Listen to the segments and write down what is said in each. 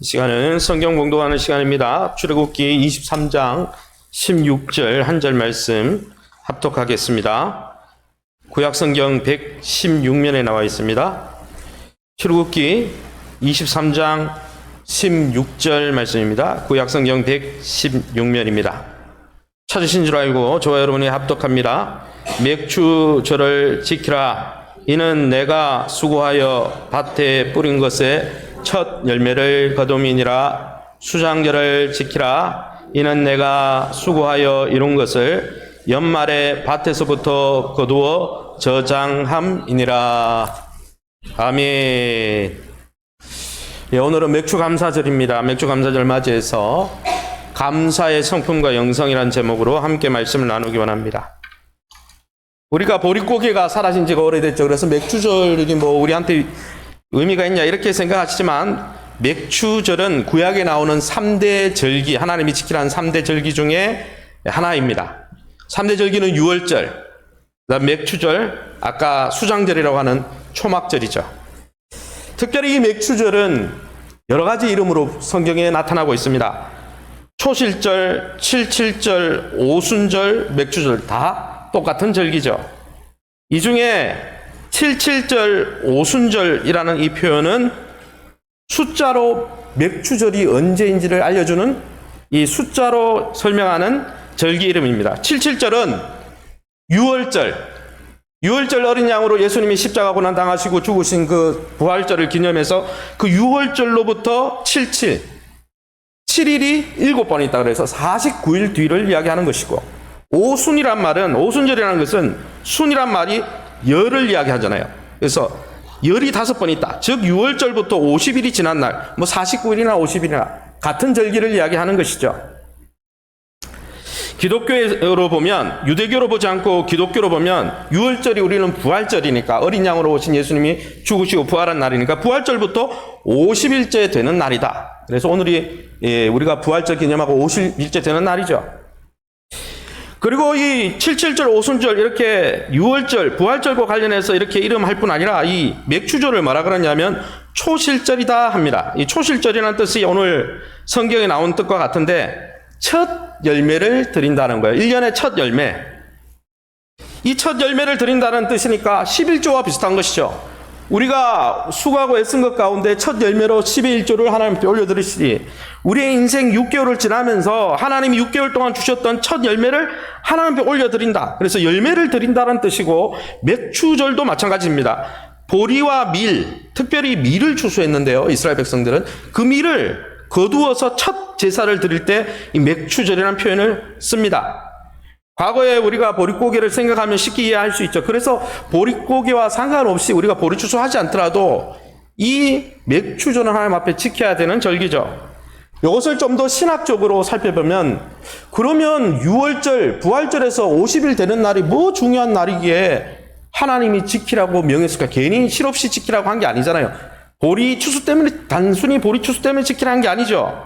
이 시간은 성경 공독하는 시간입니다. 출애굽기 23장 16절 한 절 말씀 합독하겠습니다. 구약성경 116면에 나와 있습니다. 출애굽기 23장 16절 말씀입니다. 구약성경 116면입니다. 찾으신 줄 알고 저와 여러분이 합독합니다. 맥추절을 지키라. 이는 내가 수고하여 밭에 뿌린 것에 첫 열매를 거둠이니라. 수장절을 지키라. 이는 내가 수고하여 이룬 것을 연말에 밭에서부터 거두어 저장함이니라. 아멘. 예, 오늘은 맥추감사절입니다. 맥추감사절 맞이해서 감사의 성품과 영성이라는 제목으로 함께 말씀을 나누기 원합니다. 우리가 보릿고개가 사라진 지가 오래됐죠. 그래서 맥추절이 우리한테 의미가 있냐 이렇게 생각하시지만, 맥추절은 구약에 나오는 3대 절기, 하나님이 지키라는 3대 절기 중에 하나입니다. 3대 절기는 유월절, 그다음 맥추절, 아까 수장절이라고 하는 초막절이죠. 특별히 이 맥추절은 여러 가지 이름으로 성경에 나타나고 있습니다. 초실절, 칠칠절, 오순절, 맥추절 다 똑같은 절기죠. 이 중에 칠칠절, 오순절이라는 이 표현은 숫자로 맥추절이 언제인지를 알려주는 이 숫자로 설명하는 절기 이름입니다. 칠칠절은 유월절, 유월절 어린 양으로 예수님이 십자가 고난 당하시고 죽으신 그 부활절을 기념해서 그 유월절로부터 7일이 7번 있다 그래서 49일 뒤를 이야기하는 것이고, 오순이란 말은, 오순절이라는 것은 순이란 말이 열을 이야기하잖아요. 그래서 열이 5번 있다. 즉 6월절부터 50일이 지난 날, 49일이나 50일이나 같은 절기를 이야기하는 것이죠. 기독교로 보면, 유대교로 보지 않고 기독교로 보면 6월절이 우리는 부활절이니까, 어린 양으로 오신 예수님이 죽으시고 부활한 날이니까 부활절부터 50일째 되는 날이다. 그래서 오늘이 우리가 부활절 기념하고 50일째 되는 날이죠. 그리고 이 칠칠절, 오순절, 이렇게 유월절, 부활절과 관련해서 이렇게 이름할 뿐 아니라 이 맥추절을 뭐라 그러냐면 초실절이다 합니다. 이 초실절이라는 뜻이 오늘 성경에 나온 뜻과 같은데, 첫 열매를 드린다는 거예요. 1년의 첫 열매. 이 첫 열매를 드린다는 뜻이니까 11조와 비슷한 것이죠. 우리가 수고하고 애쓴 것 가운데 첫 열매로 11조를 하나님께 올려드리시니, 우리의 인생 6개월을 지나면서 하나님이 6개월 동안 주셨던 첫 열매를 하나님께 올려드린다. 그래서 열매를 드린다는 뜻이고, 맥추절도 마찬가지입니다. 보리와 밀, 특별히 밀을 추수했는데요, 이스라엘 백성들은 그 밀을 거두어서 첫 제사를 드릴 때 이 맥추절이라는 표현을 씁니다. 과거에 우리가 보릿고개를 생각하면 쉽게 이해할 수 있죠. 그래서 보릿고개와 상관없이 우리가 보리 추수하지 않더라도 이 맥추절은 하나님 앞에 지켜야 되는 절기죠. 이것을 좀 더 신학적으로 살펴보면, 그러면 6월절, 부활절에서 50일 되는 날이 뭐 중요한 날이기에 하나님이 지키라고 명했을까? 괜히 실없이 지키라고 한 게 아니잖아요. 보리 추수 때문에, 단순히 보리 추수 때문에 지키라는 게 아니죠.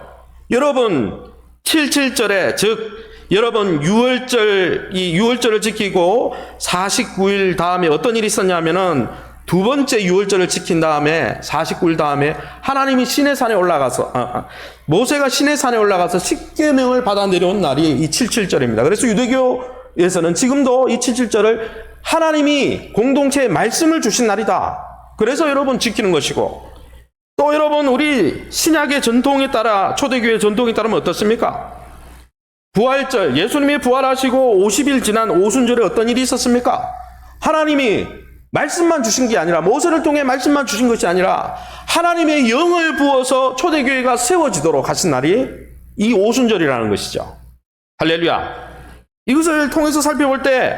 여러분, 77절에, 즉 여러분 6월절을 지키고 49일 다음에 어떤 일이 있었냐면은, 두 번째 6월절을 지킨 다음에 49일 다음에 하나님이 시내산에 올라가서 모세가 시내산에 올라가서 십계명을 받아 내려온 날이 이 77절입니다. 그래서 유대교에서는 지금도 이 77절을 하나님이 공동체에 말씀을 주신 날이다. 그래서 여러분 지키는 것이고, 또 여러분 우리 신약의 전통에 따라, 초대교회 전통에 따르면 어떻습니까? 부활절, 예수님이 부활하시고 50일 지난 오순절에 어떤 일이 있었습니까? 하나님이 말씀만 주신 게 아니라, 모세를 통해 말씀만 주신 것이 아니라 하나님의 영을 부어서 초대교회가 세워지도록 하신 날이 이 오순절이라는 것이죠. 할렐루야. 이것을 통해서 살펴볼 때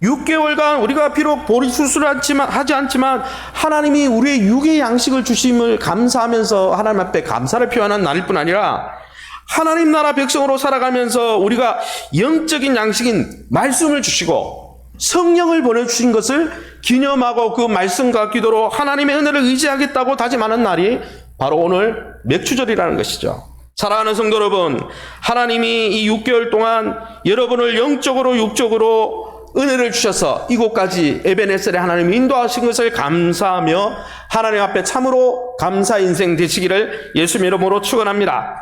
6개월간 우리가 비록 보리 추수를 하지 않지만 하나님이 우리의 육의 양식을 주심을 감사하면서 하나님 앞에 감사를 표현한 날일 뿐 아니라, 하나님 나라 백성으로 살아가면서 우리가 영적인 양식인 말씀을 주시고 성령을 보내주신 것을 기념하고 그 말씀과 기도로 하나님의 은혜를 의지하겠다고 다짐하는 날이 바로 오늘 맥추절이라는 것이죠. 사랑하는 성도 여러분, 하나님이 이 6개월 동안 여러분을 영적으로 육적으로 은혜를 주셔서 이곳까지 에베네셀에 하나님이 인도하신 것을 감사하며 하나님 앞에 참으로 감사 인생 되시기를 예수님 이름으로 축원합니다.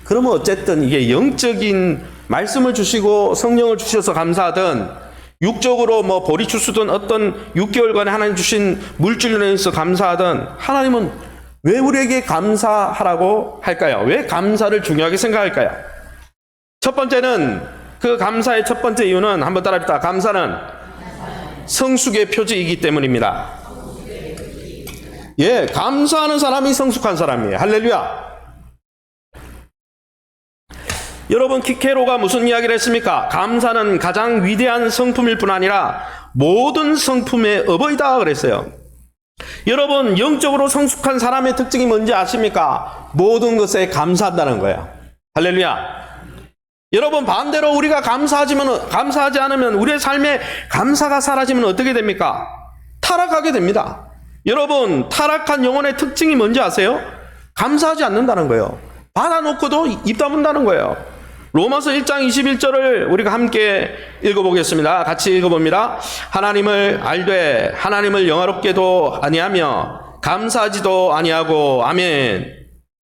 그러면 어쨌든 이게 영적인 말씀을 주시고 성령을 주셔서 감사하든 육적으로 뭐 보리 추수든 어떤 6개월간에 하나님 주신 물질로 인해서 감사하든 하나님은 왜 우리에게 감사하라고 할까요? 왜 감사를 중요하게 생각할까요? 첫 번째는 그 감사의 첫 번째 이유는 한번 따라합시다. 감사는 성숙의 표지이기 때문입니다. 예, 감사하는 사람이 성숙한 사람이에요. 할렐루야. 여러분, 키케로가 무슨 이야기를 했습니까? 감사는 가장 위대한 성품일 뿐 아니라 모든 성품의 어버이다 그랬어요. 여러분, 영적으로 성숙한 사람의 특징이 뭔지 아십니까? 모든 것에 감사한다는 거예요. 할렐루야. 여러분, 반대로 우리가 감사하지 않으면 우리의 삶에 감사가 사라지면 어떻게 됩니까? 타락하게 됩니다. 여러분, 타락한 영혼의 특징이 뭔지 아세요? 감사하지 않는다는 거예요. 받아놓고도 입 다문다는 거예요. 로마서 1장 21절을 우리가 함께 읽어보겠습니다. 같이 읽어봅니다. 하나님을 알되 하나님을 영화롭게도 아니하며 감사하지도 아니하고 아멘.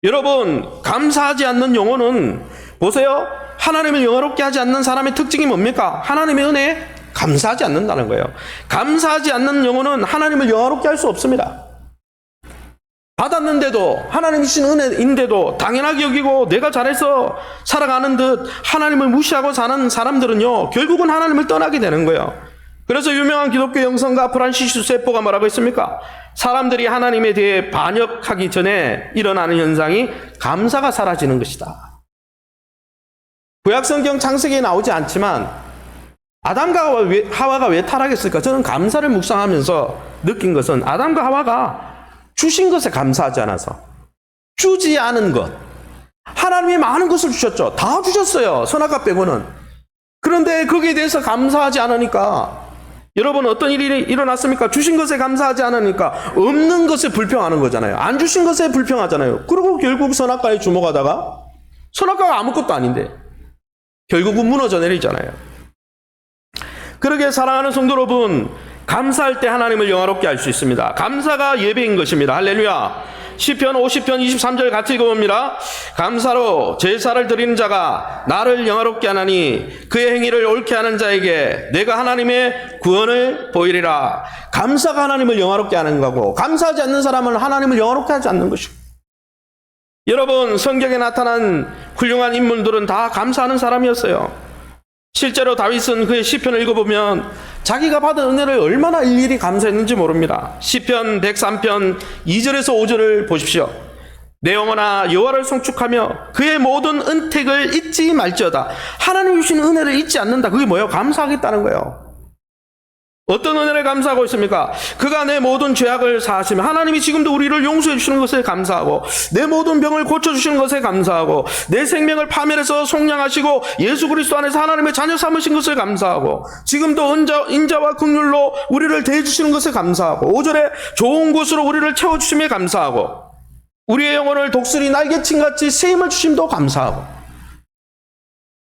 여러분, 감사하지 않는 영혼은 보세요. 하나님을 영화롭게 하지 않는 사람의 특징이 뭡니까? 하나님의 은혜에 감사하지 않는다는 거예요. 감사하지 않는 영혼은 하나님을 영화롭게 할 수 없습니다. 받았는데도 하나님이 주신 은혜인데도 당연하게 여기고 내가 잘해서 살아가는 듯 하나님을 무시하고 사는 사람들은요, 결국은 하나님을 떠나게 되는 거예요. 그래서 유명한 기독교 영성가 프란시스 세포가 뭐라고 했습니까? 사람들이 하나님에 대해 반역하기 전에 일어나는 현상이 감사가 사라지는 것이다. 구약성경 창세기에 나오지 않지만 아담과 하와가 왜 타락했을까? 저는 감사를 묵상하면서 느낀 것은 아담과 하와가 주신 것에 감사하지 않아서, 주지 않은 것, 하나님이 많은 것을 주셨죠. 다 주셨어요. 선악과 빼고는. 그런데 거기에 대해서 감사하지 않으니까 여러분, 어떤 일이 일어났습니까? 주신 것에 감사하지 않으니까 없는 것에 불평하는 거잖아요. 안 주신 것에 불평하잖아요. 그리고 결국 선악과에 주목하다가 선악과가 아무것도 아닌데 결국은 무너져 내리잖아요. 그러게 사랑하는 성도 여러분, 감사할 때 하나님을 영화롭게 할 수 있습니다. 감사가 예배인 것입니다. 할렐루야. 시편 50편 23절 같이 읽어봅니다. 감사로 제사를 드리는 자가 나를 영화롭게 하나니 그의 행위를 옳게 하는 자에게 내가 하나님의 구원을 보이리라. 감사가 하나님을 영화롭게 하는 거고, 감사하지 않는 사람은 하나님을 영화롭게 하지 않는 것입니다. 여러분, 성경에 나타난 훌륭한 인물들은 다 감사하는 사람이었어요. 실제로 다윗은 그의 시편을 읽어보면 자기가 받은 은혜를 얼마나 일일이 감사했는지 모릅니다. 시편 103편 2절에서 5절을 보십시오. 내 영혼아 여호와를 송축하며 그의 모든 은택을 잊지 말지어다. 하나님 주신 은혜를 잊지 않는다. 그게 뭐예요? 감사하겠다는 거예요. 어떤 은혜를 감사하고 있습니까? 그가 내 모든 죄악을 사하시며 하나님이 지금도 우리를 용서해 주시는 것에 감사하고, 내 모든 병을 고쳐주시는 것에 감사하고, 내 생명을 파멸해서 속량하시고 예수 그리스도 안에서 하나님의 자녀 삼으신 것을 감사하고, 지금도 인자와 긍휼로 우리를 대해주시는 것에 감사하고, 5절에 좋은 곳으로 우리를 채워주심에 감사하고, 우리의 영혼을 독수리 날개친같이 세임을 주심도 감사하고,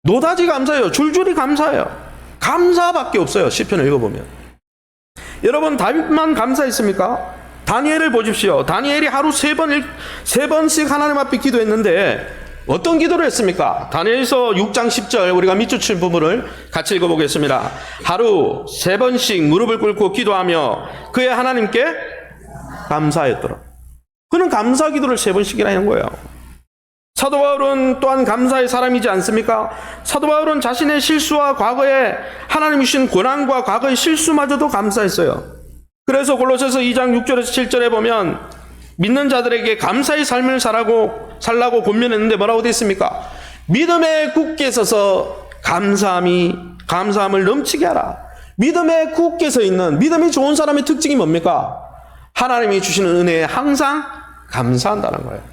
노다지 감사해요. 줄줄이 감사해요. 감사밖에 없어요. 시편을 읽어보면. 여러분, 다윗만 감사했습니까? 다니엘을 보십시오. 다니엘이 하루 세 번씩 하나님 앞에 기도했는데 어떤 기도를 했습니까? 다니엘서 6장 10절 우리가 밑줄 친 부분을 같이 읽어보겠습니다. 하루 3번씩 무릎을 꿇고 기도하며 그의 하나님께 감사했더라. 그는 감사 기도를 3번씩이나 하는 거예요. 사도 바울은 또한 감사의 사람이지 않습니까? 사도 바울은 자신의 실수와 과거에 하나님이 주신 고난과 과거의 실수마저도 감사했어요. 그래서 골로새서 2장 6절에서 7절에 보면 믿는 자들에게 감사의 삶을 살라고 권면했는데 뭐라고 되어 있습니까? 믿음에 굳게 서서 감사함을 넘치게 하라. 믿음에 굳게 서 있는, 믿음이 좋은 사람의 특징이 뭡니까? 하나님이 주시는 은혜에 항상 감사한다는 거예요.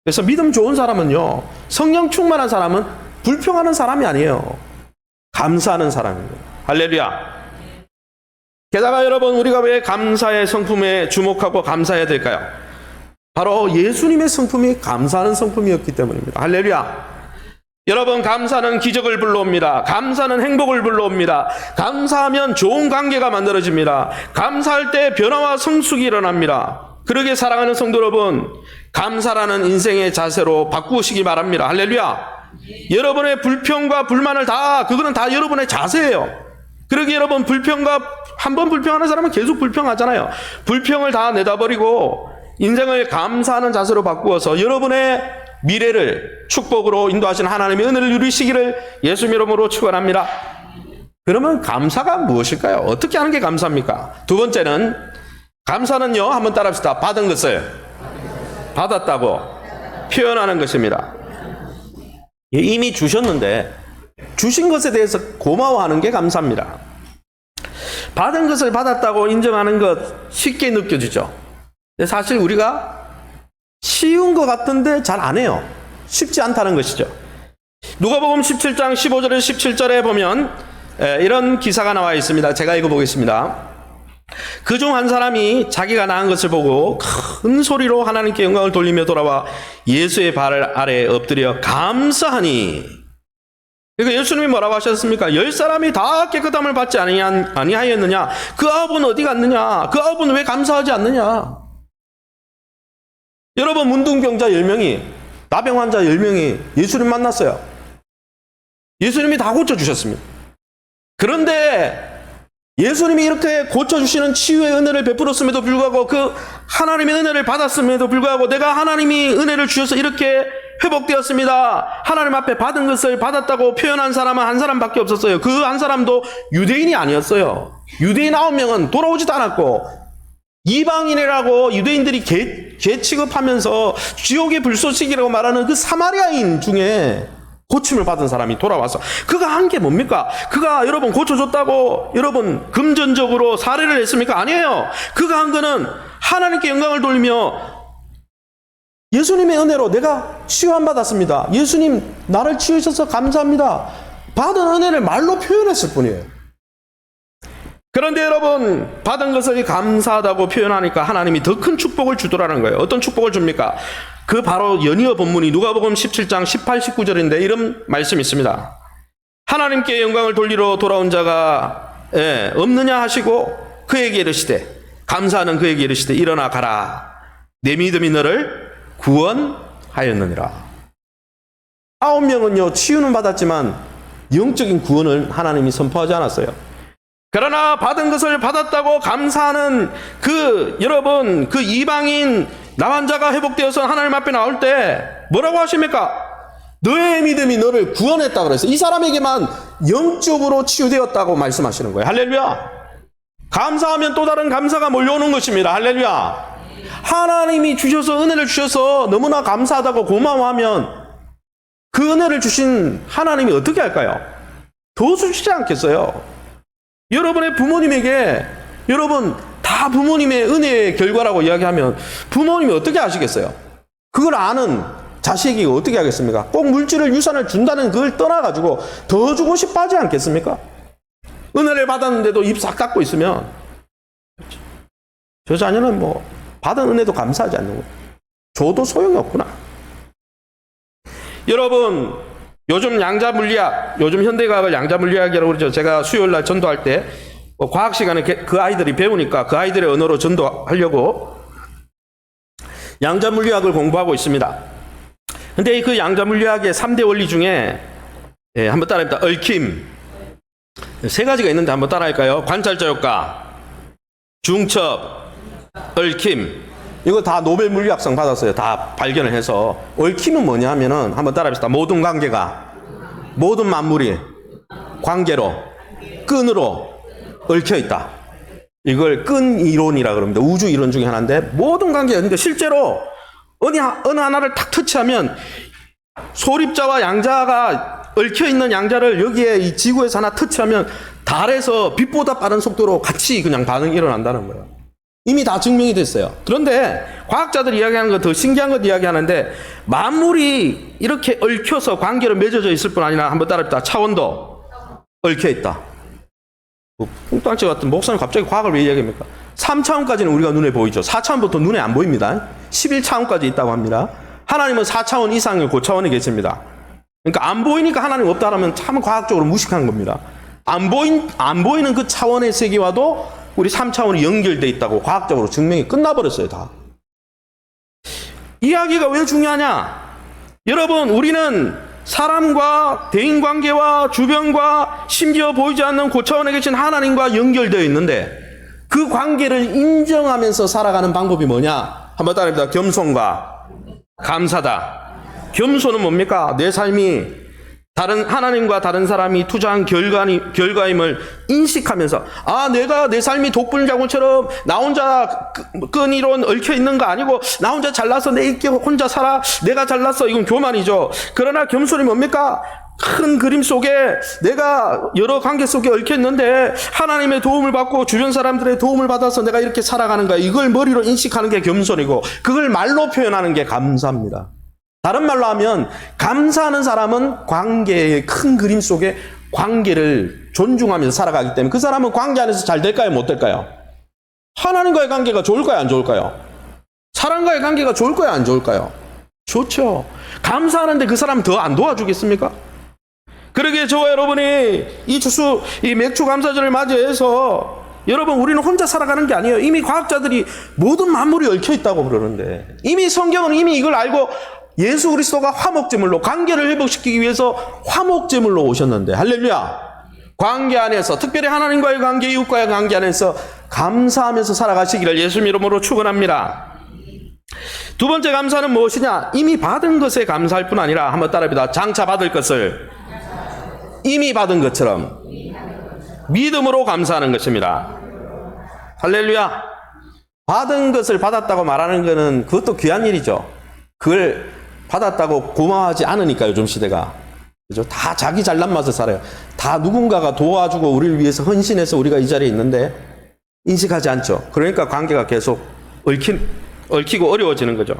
그래서 믿음 좋은 사람은요, 성령 충만한 사람은 불평하는 사람이 아니에요. 감사하는 사람입니다. 할렐루야. 게다가 여러분, 우리가 왜 감사의 성품에 주목하고 감사해야 될까요? 바로 예수님의 성품이 감사하는 성품이었기 때문입니다. 할렐루야. 여러분, 감사는 기적을 불러옵니다. 감사는 행복을 불러옵니다. 감사하면 좋은 관계가 만들어집니다. 감사할 때 변화와 성숙이 일어납니다. 그러게 사랑하는 성도 여러분, 감사라는 인생의 자세로 바꾸시기 바랍니다. 할렐루야. 여러분의 불평과 불만을 그거는 다 여러분의 자세예요. 그러게 여러분, 한 번 불평하는 사람은 계속 불평하잖아요. 불평을 다 내다버리고 인생을 감사하는 자세로 바꾸어서 여러분의 미래를 축복으로 인도하시는 하나님의 은혜를 누리시기를 예수님 이름으로 축원합니다. 그러면 감사가 무엇일까요? 어떻게 하는 게 감사입니까? 두 번째는, 감사는요, 한번 따라합시다. 받은 것을 받았다고 표현하는 것입니다. 이미 주셨는데 주신 것에 대해서 고마워하는 게 감사입니다. 받은 것을 받았다고 인정하는 것 쉽게 느껴지죠. 사실 우리가 쉬운 것 같은데 잘 안 해요. 쉽지 않다는 것이죠. 누가복음 17장 15절에서 17절에 보면 이런 기사가 나와 있습니다. 제가 읽어보겠습니다. 그중 한 사람이 자기가 낳은 것을 보고 큰 소리로 하나님께 영광을 돌리며 돌아와 예수의 발 아래에 엎드려 감사하니. 그러니까 예수님이 뭐라고 하셨습니까? 10사람이 다 깨끗함을 받지 아니하였느냐? 그 9은 어디 갔느냐? 그 9은 왜 감사하지 않느냐? 여러분, 문둥병자 10명이, 나병 환자 10명이 예수님 만났어요. 예수님이 다 고쳐주셨습니다. 그런데 예수님이 이렇게 고쳐주시는 치유의 은혜를 베풀었음에도 불구하고, 그 하나님의 은혜를 받았음에도 불구하고, 내가 하나님이 은혜를 주셔서 이렇게 회복되었습니다, 하나님 앞에 받은 것을 받았다고 표현한 사람은 한 사람밖에 없었어요. 그 한 사람도 유대인이 아니었어요. 유대인 9명은 돌아오지도 않았고, 이방인이라고 유대인들이 개 취급하면서 지옥의 불쏘시기라고 말하는 그 사마리아인 중에 고침을 받은 사람이 돌아와서, 그가 한 게 뭡니까? 그가 여러분 고쳐줬다고 여러분 금전적으로 사례를 했습니까? 아니에요. 그가 한 거는 하나님께 영광을 돌리며 예수님의 은혜로 내가 치유함 받았습니다, 예수님 나를 치유하셔서 감사합니다, 받은 은혜를 말로 표현했을 뿐이에요. 그런데 여러분, 받은 것을 감사하다고 표현하니까 하나님이 더 큰 축복을 주더라는 거예요. 어떤 축복을 줍니까? 그 바로 연이어 본문이 누가복음 17장 18, 19절인데 이런 말씀이 있습니다. 하나님께 영광을 돌리러 돌아온 자가 없느냐 하시고 그에게 이르시되, 감사하는 그에게 이르시되, 일어나 가라, 내 믿음이 너를 구원하였느니라. 9명은요 치유는 받았지만 영적인 구원을 하나님이 선포하지 않았어요. 그러나 받은 것을 받았다고 감사하는 여러분, 그 이방인 나환자가 회복되어서 하나님 앞에 나올 때 뭐라고 하십니까? 너의 믿음이 너를 구원했다고 그랬어요. 이 사람에게만 영적으로 치유되었다고 말씀하시는 거예요. 할렐루야. 감사하면 또 다른 감사가 몰려오는 것입니다. 할렐루야. 하나님이 주셔서, 은혜를 주셔서 너무나 감사하다고 고마워하면 그 은혜를 주신 하나님이 어떻게 할까요? 더 주시지 않겠어요? 여러분의 부모님에게, 여러분 다 부모님의 은혜의 결과라고 이야기하면 부모님이 어떻게 하시겠어요? 그걸 아는 자식이 어떻게 하겠습니까? 꼭 물질을, 유산을 준다는 그걸 떠나가지고 더 주고 싶어 하지 않겠습니까? 은혜를 받았는데도 입 싹 닫고 있으면 저 자녀는 받은 은혜도 감사하지 않는 거예요. 줘도 소용이 없구나. 여러분, 요즘 양자물리학, 요즘 현대과학을 양자물리학이라고 그러죠. 제가 수요일날 전도할 때 과학 시간에 그 아이들이 배우니까 그 아이들의 언어로 전도하려고 양자물리학을 공부하고 있습니다. 근데 그 양자물리학의 3대 원리 중에 한번 따라합니다. 얽힘. 3가지가 있는데 한번 따라할까요? 관찰자 효과, 중첩, 얽힘. 이거 다 노벨 물리학상 받았어요. 다 발견을 해서. 얽힘은 뭐냐 하면은 한번 따라합시다. 모든 관계가, 모든 만물이 관계로, 끈으로 얽혀 있다. 이걸 끈 이론이라 그럽니다. 우주 이론 중에 하나인데, 모든 관계가, 그러니까 실제로 어느 하나를 탁 터치하면 소립자와 양자가 얽혀 있는 양자를 여기에 이 지구에서 하나 터치하면 달에서 빛보다 빠른 속도로 같이 그냥 반응이 일어난다는 거예요. 이미 다 증명이 됐어요. 그런데 과학자들이 이야기하는 거, 더 신기한 것 이야기하는데, 만물이 이렇게 얽혀서 관계로 맺어져 있을 뿐 아니라, 한번 따라합시다. 차원도 얽혀 있다. 뚱땅치 같은 목사님 갑자기 과학을 왜 이야기합니까? 3차원까지는 우리가 눈에 보이죠. 4차원부터 눈에 안 보입니다. 11차원까지 있다고 합니다. 하나님은 4차원 이상의 고차원에 계십니다. 그러니까 안 보이니까 하나님 없다라면 참 과학적으로 무식한 겁니다. 안 보이는 그 차원의 세계와도 우리 3차원이 연결되어 있다고 과학적으로 증명이 끝나버렸어요. 다. 이야기가 왜 중요하냐? 여러분, 우리는 사람과 대인관계와 주변과 심지어 보이지 않는 고차원에 계신 하나님과 연결되어 있는데 그 관계를 인정하면서 살아가는 방법이 뭐냐? 한번 따라해봅니다. 겸손과 감사다. 겸손은 뭡니까? 내 삶이 다른 하나님과 다른 사람이 투자한 결과임을 인식하면서 내가 내 삶이 독불자군처럼 나 혼자 끈이로 얽혀 있는 거 아니고 나 혼자 잘나서 내 있게 혼자 살아 내가 잘났어 이건 교만이죠. 그러나 겸손이 뭡니까? 큰 그림 속에 내가 여러 관계 속에 얽혀 있는데 하나님의 도움을 받고 주변 사람들의 도움을 받아서 내가 이렇게 살아가는 거야. 이걸 머리로 인식하는 게 겸손이고 그걸 말로 표현하는 게 감사입니다. 다른 말로 하면 감사하는 사람은 관계의 큰 그림 속에 관계를 존중하면서 살아가기 때문에 그 사람은 관계 안에서 잘 될까요? 못 될까요? 하나님과의 관계가 좋을까요? 안 좋을까요? 사람과의 관계가 좋을까요? 안 좋을까요? 좋죠. 감사하는데 그 사람 더 안 도와주겠습니까? 그러기에 저와 여러분이 이 맥주 감사절을 맞이해서 여러분 우리는 혼자 살아가는 게 아니에요. 이미 과학자들이 모든 만물이 얽혀 있다고 그러는데 이미 성경은 이미 이걸 알고 예수 그리스도가 화목제물로 관계를 회복시키기 위해서 화목제물로 오셨는데 할렐루야. 관계 안에서 특별히 하나님과의 관계, 이웃과의 관계 안에서 감사하면서 살아가시기를 예수님 이름으로 축원합니다. 두 번째 감사는 무엇이냐? 이미 받은 것에 감사할 뿐 아니라 한번 따라합니다. 장차 받을 것을 이미 받은 것처럼 믿음으로 감사하는 것입니다. 할렐루야. 받은 것을 받았다고 말하는 것은 그것도 귀한 일이죠. 그걸 받았다고 고마워하지 않으니까 요즘 시대가. 그죠? 다 자기 잘난 맛을 살아요. 다 누군가가 도와주고 우리를 위해서 헌신해서 우리가 이 자리에 있는데 인식하지 않죠. 그러니까 관계가 계속 얽히고 어려워지는 거죠.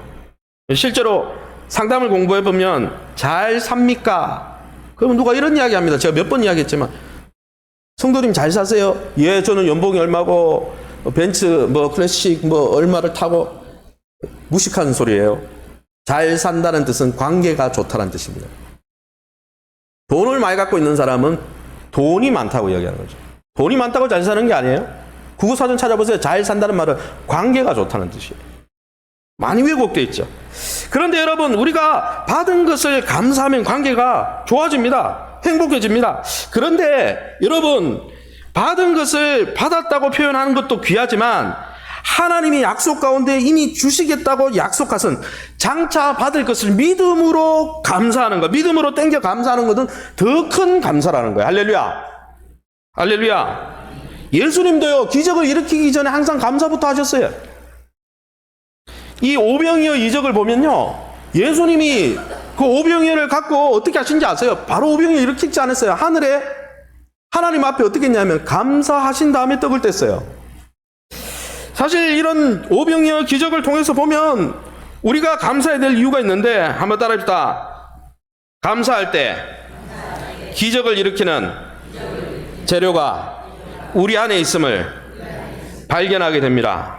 실제로 상담을 공부해보면 잘 삽니까? 그러면 누가 이런 이야기 합니다. 제가 몇 번 이야기했지만 성도님 잘 사세요? 예, 저는 연봉이 얼마고 벤츠 클래식 얼마를 타고 무식한 소리예요. 잘 산다는 뜻은 관계가 좋다는 뜻입니다. 돈을 많이 갖고 있는 사람은 돈이 많다고 이야기하는 거죠. 돈이 많다고 잘 사는 게 아니에요. 국어사전 찾아보세요. 잘 산다는 말은 관계가 좋다는 뜻이에요. 많이 왜곡되어 있죠. 그런데 여러분 우리가 받은 것을 감사하면 관계가 좋아집니다. 행복해집니다. 그런데 여러분 받은 것을 받았다고 표현하는 것도 귀하지만 하나님이 약속 가운데 이미 주시겠다고 약속하신 장차 받을 것을 믿음으로 감사하는 것, 믿음으로 땡겨 감사하는 것은 더 큰 감사라는 거예요. 할렐루야. 할렐루야. 예수님도요 기적을 일으키기 전에 항상 감사부터 하셨어요. 이 오병이어 이적을 보면요 예수님이 그 오병이어를 갖고 어떻게 하신지 아세요? 바로 오병이어 일으키지 않았어요. 하늘에 하나님 앞에 어떻게 했냐면 감사하신 다음에 떡을 뗐어요. 사실 이런 오병이어 기적을 통해서 보면 우리가 감사해야 될 이유가 있는데 한번 따라합시다. 감사할 때 기적을 일으키는 재료가 우리 안에 있음을 발견하게 됩니다.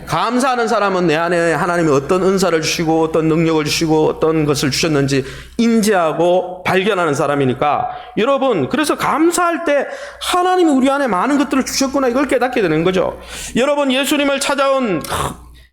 감사하는 사람은 내 안에 하나님이 어떤 은사를 주시고 어떤 능력을 주시고 어떤 것을 주셨는지 인지하고 발견하는 사람이니까 여러분 그래서 감사할 때 하나님이 우리 안에 많은 것들을 주셨구나 이걸 깨닫게 되는 거죠. 여러분 예수님을 찾아온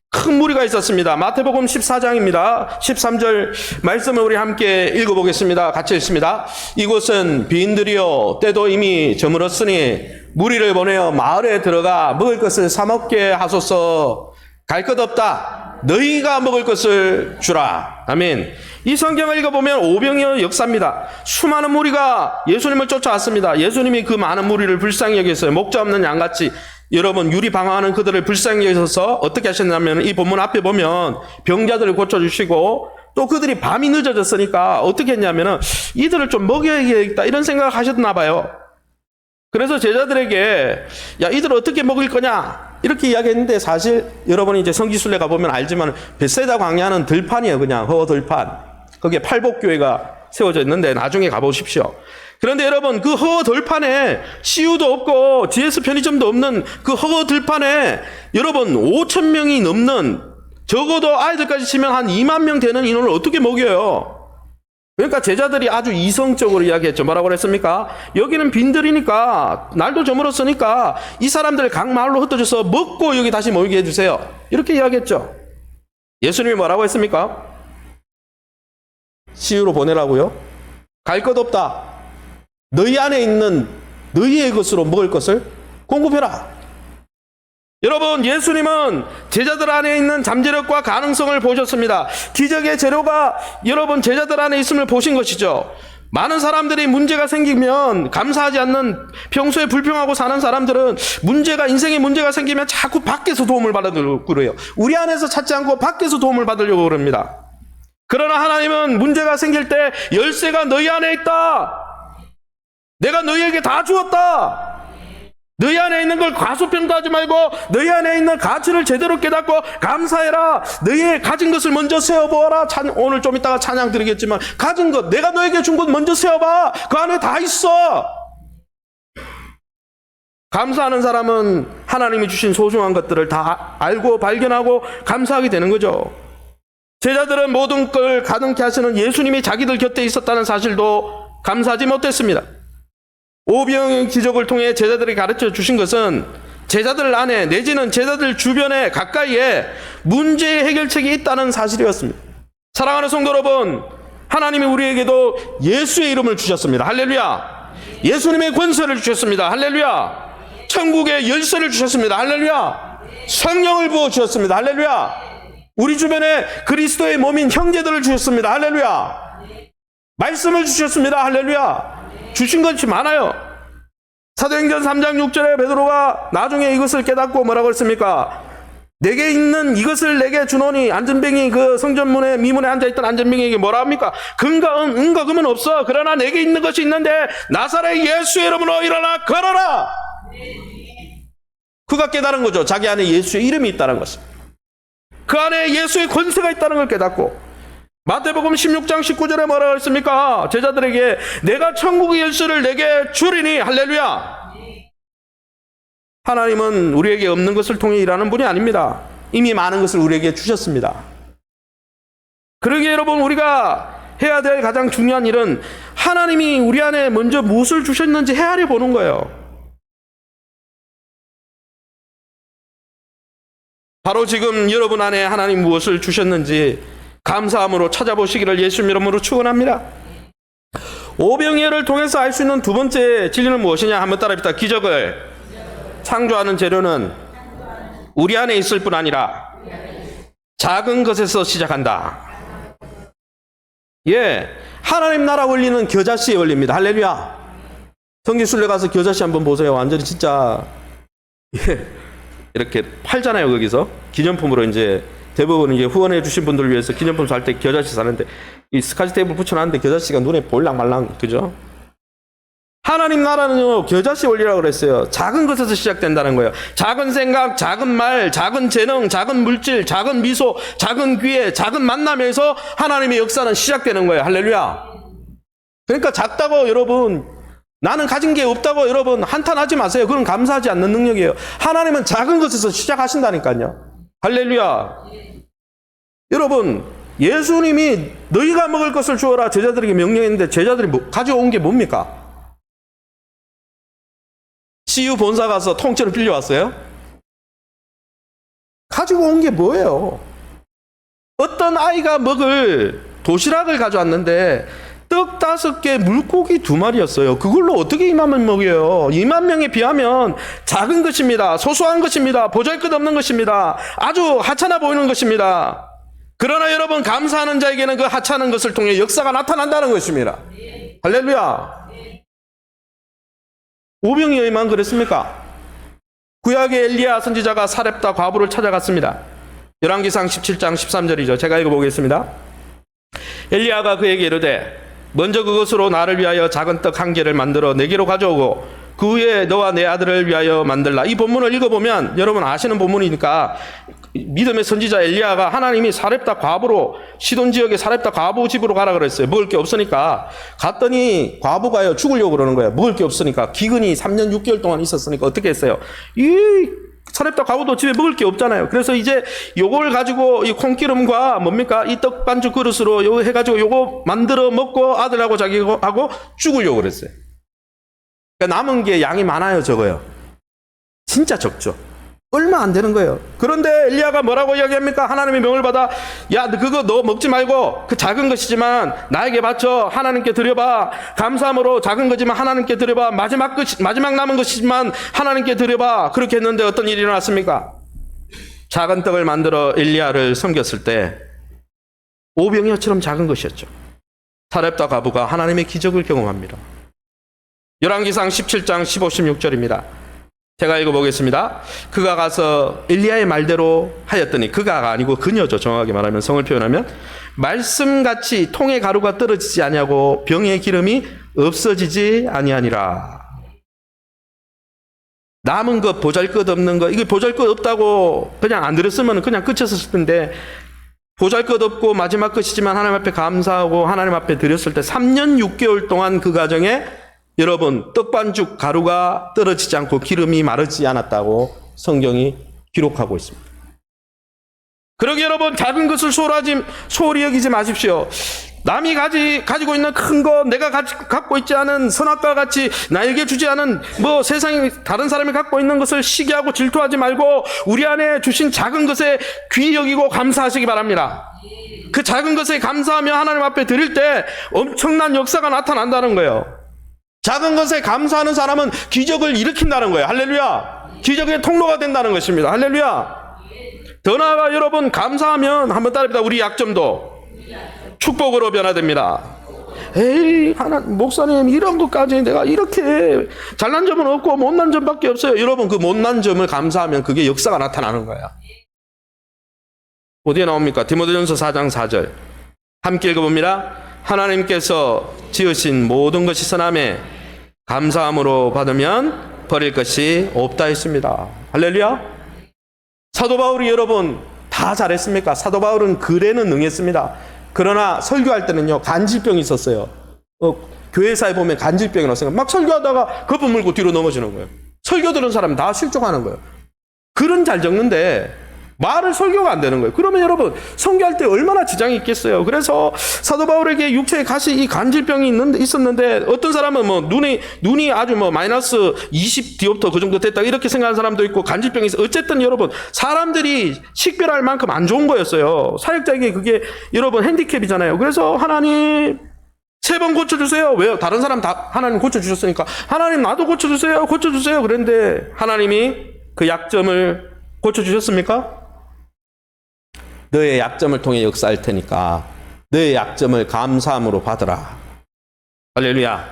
큰 무리가 있었습니다. 마태복음 14장입니다. 13절 말씀을 우리 함께 읽어보겠습니다. 같이 읽습니다. 이곳은 빈들이요 때도 이미 저물었으니 무리를 보내어 마을에 들어가 먹을 것을 사 먹게 하소서. 갈 것 없다. 너희가 먹을 것을 주라. 아멘. 이 성경을 읽어보면 오병이어 역사입니다. 수많은 무리가 예수님을 쫓아왔습니다. 예수님이 그 많은 무리를 불쌍히 여겼어요. 목자 없는 양같이 여러분 유리 방황하는 그들을 불쌍히 여기셔서 어떻게 하셨냐면 이 본문 앞에 보면 병자들을 고쳐주시고 또 그들이 밤이 늦어졌으니까 어떻게 했냐면은 이들을 좀 먹여야겠다 이런 생각을 하셨나 봐요. 그래서 제자들에게 야 이들 어떻게 먹일 거냐 이렇게 이야기했는데 사실 여러분이 이제 성지순례 가보면 알지만 벳세다 광야는 들판이에요. 그냥 허들판. 거기에 팔복교회가 세워져 있는데 나중에 가보십시오. 그런데 여러분 그 허들판에 CU도 없고 GS 편의점도 없는 그 허들판에 여러분 5천 명이 넘는 적어도 아이들까지 치면 한 2만 명 되는 인원을 어떻게 먹여요? 그러니까 제자들이 아주 이성적으로 이야기했죠. 뭐라고 그랬습니까? 여기는 빈들이니까 날도 저물었으니까 이 사람들 각 마을로 흩어져서 먹고 여기 다시 모이게 해주세요. 이렇게 이야기했죠. 예수님이 뭐라고 했습니까? 시유로 보내라고요? 갈 것 없다. 너희 안에 있는 너희의 것으로 먹을 것을 공급해라. 여러분, 예수님은 제자들 안에 있는 잠재력과 가능성을 보셨습니다. 기적의 재료가 여러분 제자들 안에 있음을 보신 것이죠. 많은 사람들이 문제가 생기면 감사하지 않는, 평소에 불평하고 사는 사람들은 인생에 문제가 생기면 자꾸 밖에서 도움을 받으려고 그래요. 우리 안에서 찾지 않고 밖에서 도움을 받으려고 그럽니다. 그러나 하나님은 문제가 생길 때 열쇠가 너희 안에 있다. 내가 너희에게 다 주었다. 너희 안에 있는 걸 과소평가하지 말고 너희 안에 있는 가치를 제대로 깨닫고 감사해라. 너희의 가진 것을 먼저 세어보아라. 오늘 좀 이따가 찬양 드리겠지만 가진 것, 내가 너에게 준 것 먼저 세어봐. 그 안에 다 있어. 감사하는 사람은 하나님이 주신 소중한 것들을 다 알고 발견하고 감사하게 되는 거죠. 제자들은 모든 걸 가능케 하시는 예수님이 자기들 곁에 있었다는 사실도 감사하지 못했습니다. 오병이어의 기적을 통해 제자들이 가르쳐 주신 것은 제자들 안에 내지는 제자들 주변에 가까이에 문제의 해결책이 있다는 사실이었습니다. 사랑하는 성도 여러분, 하나님이 우리에게도 예수의 이름을 주셨습니다. 할렐루야. 예수님의 권세를 주셨습니다. 할렐루야. 천국의 열쇠를 주셨습니다. 할렐루야. 성령을 부어주셨습니다. 할렐루야. 우리 주변에 그리스도의 몸인 형제들을 주셨습니다. 할렐루야. 말씀을 주셨습니다. 할렐루야. 주신 것이 많아요. 사도행전 3장 6절에 베드로가 나중에 이것을 깨닫고 뭐라고 했습니까? 내게 있는 이것을 내게 주노니, 안전병이 그 성전문에 미문에 앉아있던 안전병에게 뭐라 합니까? 은과 금은 없어. 그러나 내게 있는 것이 있는데 나사렛 예수의 이름으로 일어나 걸어라. 그가 깨달은 거죠. 자기 안에 예수의 이름이 있다는 것을. 그 안에 예수의 권세가 있다는 걸 깨닫고, 마태복음 16장 19절에 뭐라고 했습니까? 제자들에게 내가 천국의 열쇠를 내게 주리니. 할렐루야. 하나님은 우리에게 없는 것을 통해 일하는 분이 아닙니다. 이미 많은 것을 우리에게 주셨습니다. 그러기에 여러분, 우리가 해야 될 가장 중요한 일은 하나님이 우리 안에 먼저 무엇을 주셨는지 헤아려 보는 거예요. 바로 지금 여러분 안에 하나님 무엇을 주셨는지 감사함으로 찾아보시기를 예수님 이름으로 축원합니다. 오병이어를 통해서 알 수 있는 두 번째 진리는 무엇이냐? 한번 따라합시다. 기적을 창조하는 재료는 우리 안에 있을 뿐 아니라 작은 것에서 시작한다. 예, 하나님 나라 원리는 겨자씨의 원리입니다. 할렐루야. 성지순례 가서 겨자씨 한번 보세요. 완전히 진짜 이렇게 팔잖아요. 거기서 기념품으로 이제 대부분 이제 후원해 주신 분들을 위해서 기념품 살 때 겨자씨 사는데 이 스카치 테이블 붙여놨는데 겨자씨가 눈에 볼랑말랑, 그죠? 하나님 나라는요, 겨자씨 원리라고 그랬어요. 작은 것에서 시작된다는 거예요. 작은 생각, 작은 말, 작은 재능, 작은 물질, 작은 미소, 작은 기회, 작은 만남에서 하나님의 역사는 시작되는 거예요. 할렐루야. 그러니까 작다고 여러분, 나는 가진 게 없다고 여러분 한탄하지 마세요. 그건 감사하지 않는 능력이에요. 하나님은 작은 것에서 시작하신다니까요. 할렐루야. 여러분, 예수님이 너희가 먹을 것을 주어라 제자들에게 명령했는데 제자들이 가져온 게 뭡니까? CU 본사 가서 통째로 빌려왔어요? 가지고 온 게 뭐예요? 어떤 아이가 먹을 도시락을 가져왔는데 떡 5개, 물고기 2마리였어요. 그걸로 어떻게 2만 먹여요? 2만 명에 비하면 작은 것입니다. 소소한 것입니다. 보잘것없는 것입니다. 아주 하찮아 보이는 것입니다. 그러나 여러분, 감사하는 자에게는 그 하찮은 것을 통해 역사가 나타난다는 것입니다. 할렐루야. 오병이어만 그랬습니까? 구약의 엘리야 선지자가 사렙다 과부를 찾아갔습니다. 열왕기상 17장 13절이죠. 제가 읽어보겠습니다. 엘리야가 그에게 이르되 먼저 그것으로 나를 위하여 작은 떡 1개를 만들어 내게로 가져오고 그 후에 너와 내 아들을 위하여 만들라. 이 본문을 읽어보면 여러분 아시는 본문이니까 믿음의 선지자 엘리야가 하나님이 사렙다 과부로, 시돈 지역의 사렙다 과부 집으로 가라 그랬어요. 먹을 게 없으니까. 갔더니 과부가요 죽으려고 그러는 거예요. 먹을 게 없으니까. 기근이 3년 6개월 동안 있었으니까 어떻게 했어요? 이 사렙다 과부도 집에 먹을 게 없잖아요. 그래서 이제 요걸 가지고 이 콩기름과 뭡니까? 이 떡 반죽 그릇으로 요거 해가지고 요거 만들어 먹고 아들하고 자기하고 죽으려고 그랬어요. 그러니까 남은 게 양이 많아요, 적어요? 진짜 적죠. 얼마 안 되는 거예요. 그런데 엘리야가 뭐라고 이야기합니까? 하나님의 명을 받아, 야, 그거 너 먹지 말고 그 작은 것이지만 나에게 바쳐 하나님께 드려봐. 감사함으로 작은 거지만 하나님께 드려봐. 마지막 남은 것이지만 하나님께 드려봐. 그렇게 했는데 어떤 일이 일어났습니까? 작은 떡을 만들어 엘리야를 섬겼을 때 오병이어처럼 작은 것이었죠. 사렙과 가부가 하나님의 기적을 경험합니다. 열왕기상 17장 15, 16절입니다. 제가 읽어보겠습니다. 그가 가서 엘리야의 말대로 하였더니, 그가가 아니고 그녀죠. 정확하게 말하면, 성을 표현하면 말씀같이 통에 가루가 떨어지지 아니하고 병의 기름이 없어지지 아니하니라. 남은 것, 보잘것없는 것, 이게 보잘것없다고 그냥 안 들었으면 그냥 끝이었을 텐데, 보잘것없고 마지막 것이지만 하나님 앞에 감사하고 하나님 앞에 드렸을 때 3년 6개월 동안 그 가정에 여러분 떡반죽 가루가 떨어지지 않고 기름이 마르지 않았다고 성경이 기록하고 있습니다. 그러기 여러분, 작은 것을 소홀히 여기지 마십시오. 남이 가지고 있는 큰 거, 내가 갖고 있지 않은 선악과 같이 나에게 주지 않은 세상에 다른 사람이 갖고 있는 것을 시기하고 질투하지 말고 우리 안에 주신 작은 것에 귀히 여기고 감사하시기 바랍니다. 그 작은 것에 감사하며 하나님 앞에 드릴 때 엄청난 역사가 나타난다는 거예요. 작은 것에 감사하는 사람은 기적을 일으킨다는 거예요. 할렐루야. 기적의 통로가 된다는 것입니다. 할렐루야. 더 나아가 여러분, 감사하면 한번 따라합니다. 우리 약점도 축복으로 변화됩니다. 에이, 목사님, 이런 것까지 내가 이렇게 잘난 점은 없고 못난 점밖에 없어요. 여러분, 그 못난 점을 감사하면 그게 역사가 나타나는 거야. 어디에 나옵니까? 디모데전서 4장 4절 함께 읽어봅니다. 하나님께서 지으신 모든 것이 선함에 감사함으로 받으면 버릴 것이 없다 했습니다. 할렐루야. 사도 바울이 여러분 다 잘했습니까? 사도 바울은 글에는 능했습니다. 그러나 설교할 때는요, 간질병이 있었어요. 교회사에 보면 간질병이 났어요. 막 설교하다가 거품 물고 뒤로 넘어지는 거예요. 설교 들은 사람 다 실족하는 거예요. 글은 잘 적는데 말을 설교가 안 되는 거예요. 그러면 여러분 선교할 때 얼마나 지장이 있겠어요. 그래서 사도 바울에게 육체에 가시 이 간질병이 있었는데, 어떤 사람은 눈이 아주 마이너스 20 디옵터 그 정도 됐다 이렇게 생각하는 사람도 있고, 간질병이 있어. 어쨌든 여러분 사람들이 식별할 만큼 안 좋은 거였어요. 사역자에게 그게 여러분 핸디캡이잖아요. 그래서 하나님 3번 고쳐주세요. 왜요? 다른 사람 다 하나님 고쳐주셨으니까 하나님 나도 고쳐주세요. 그런데 하나님이 그 약점을 고쳐주셨습니까? 너의 약점을 통해 역사할 테니까 너의 약점을 감사함으로 받으라. 할렐루야.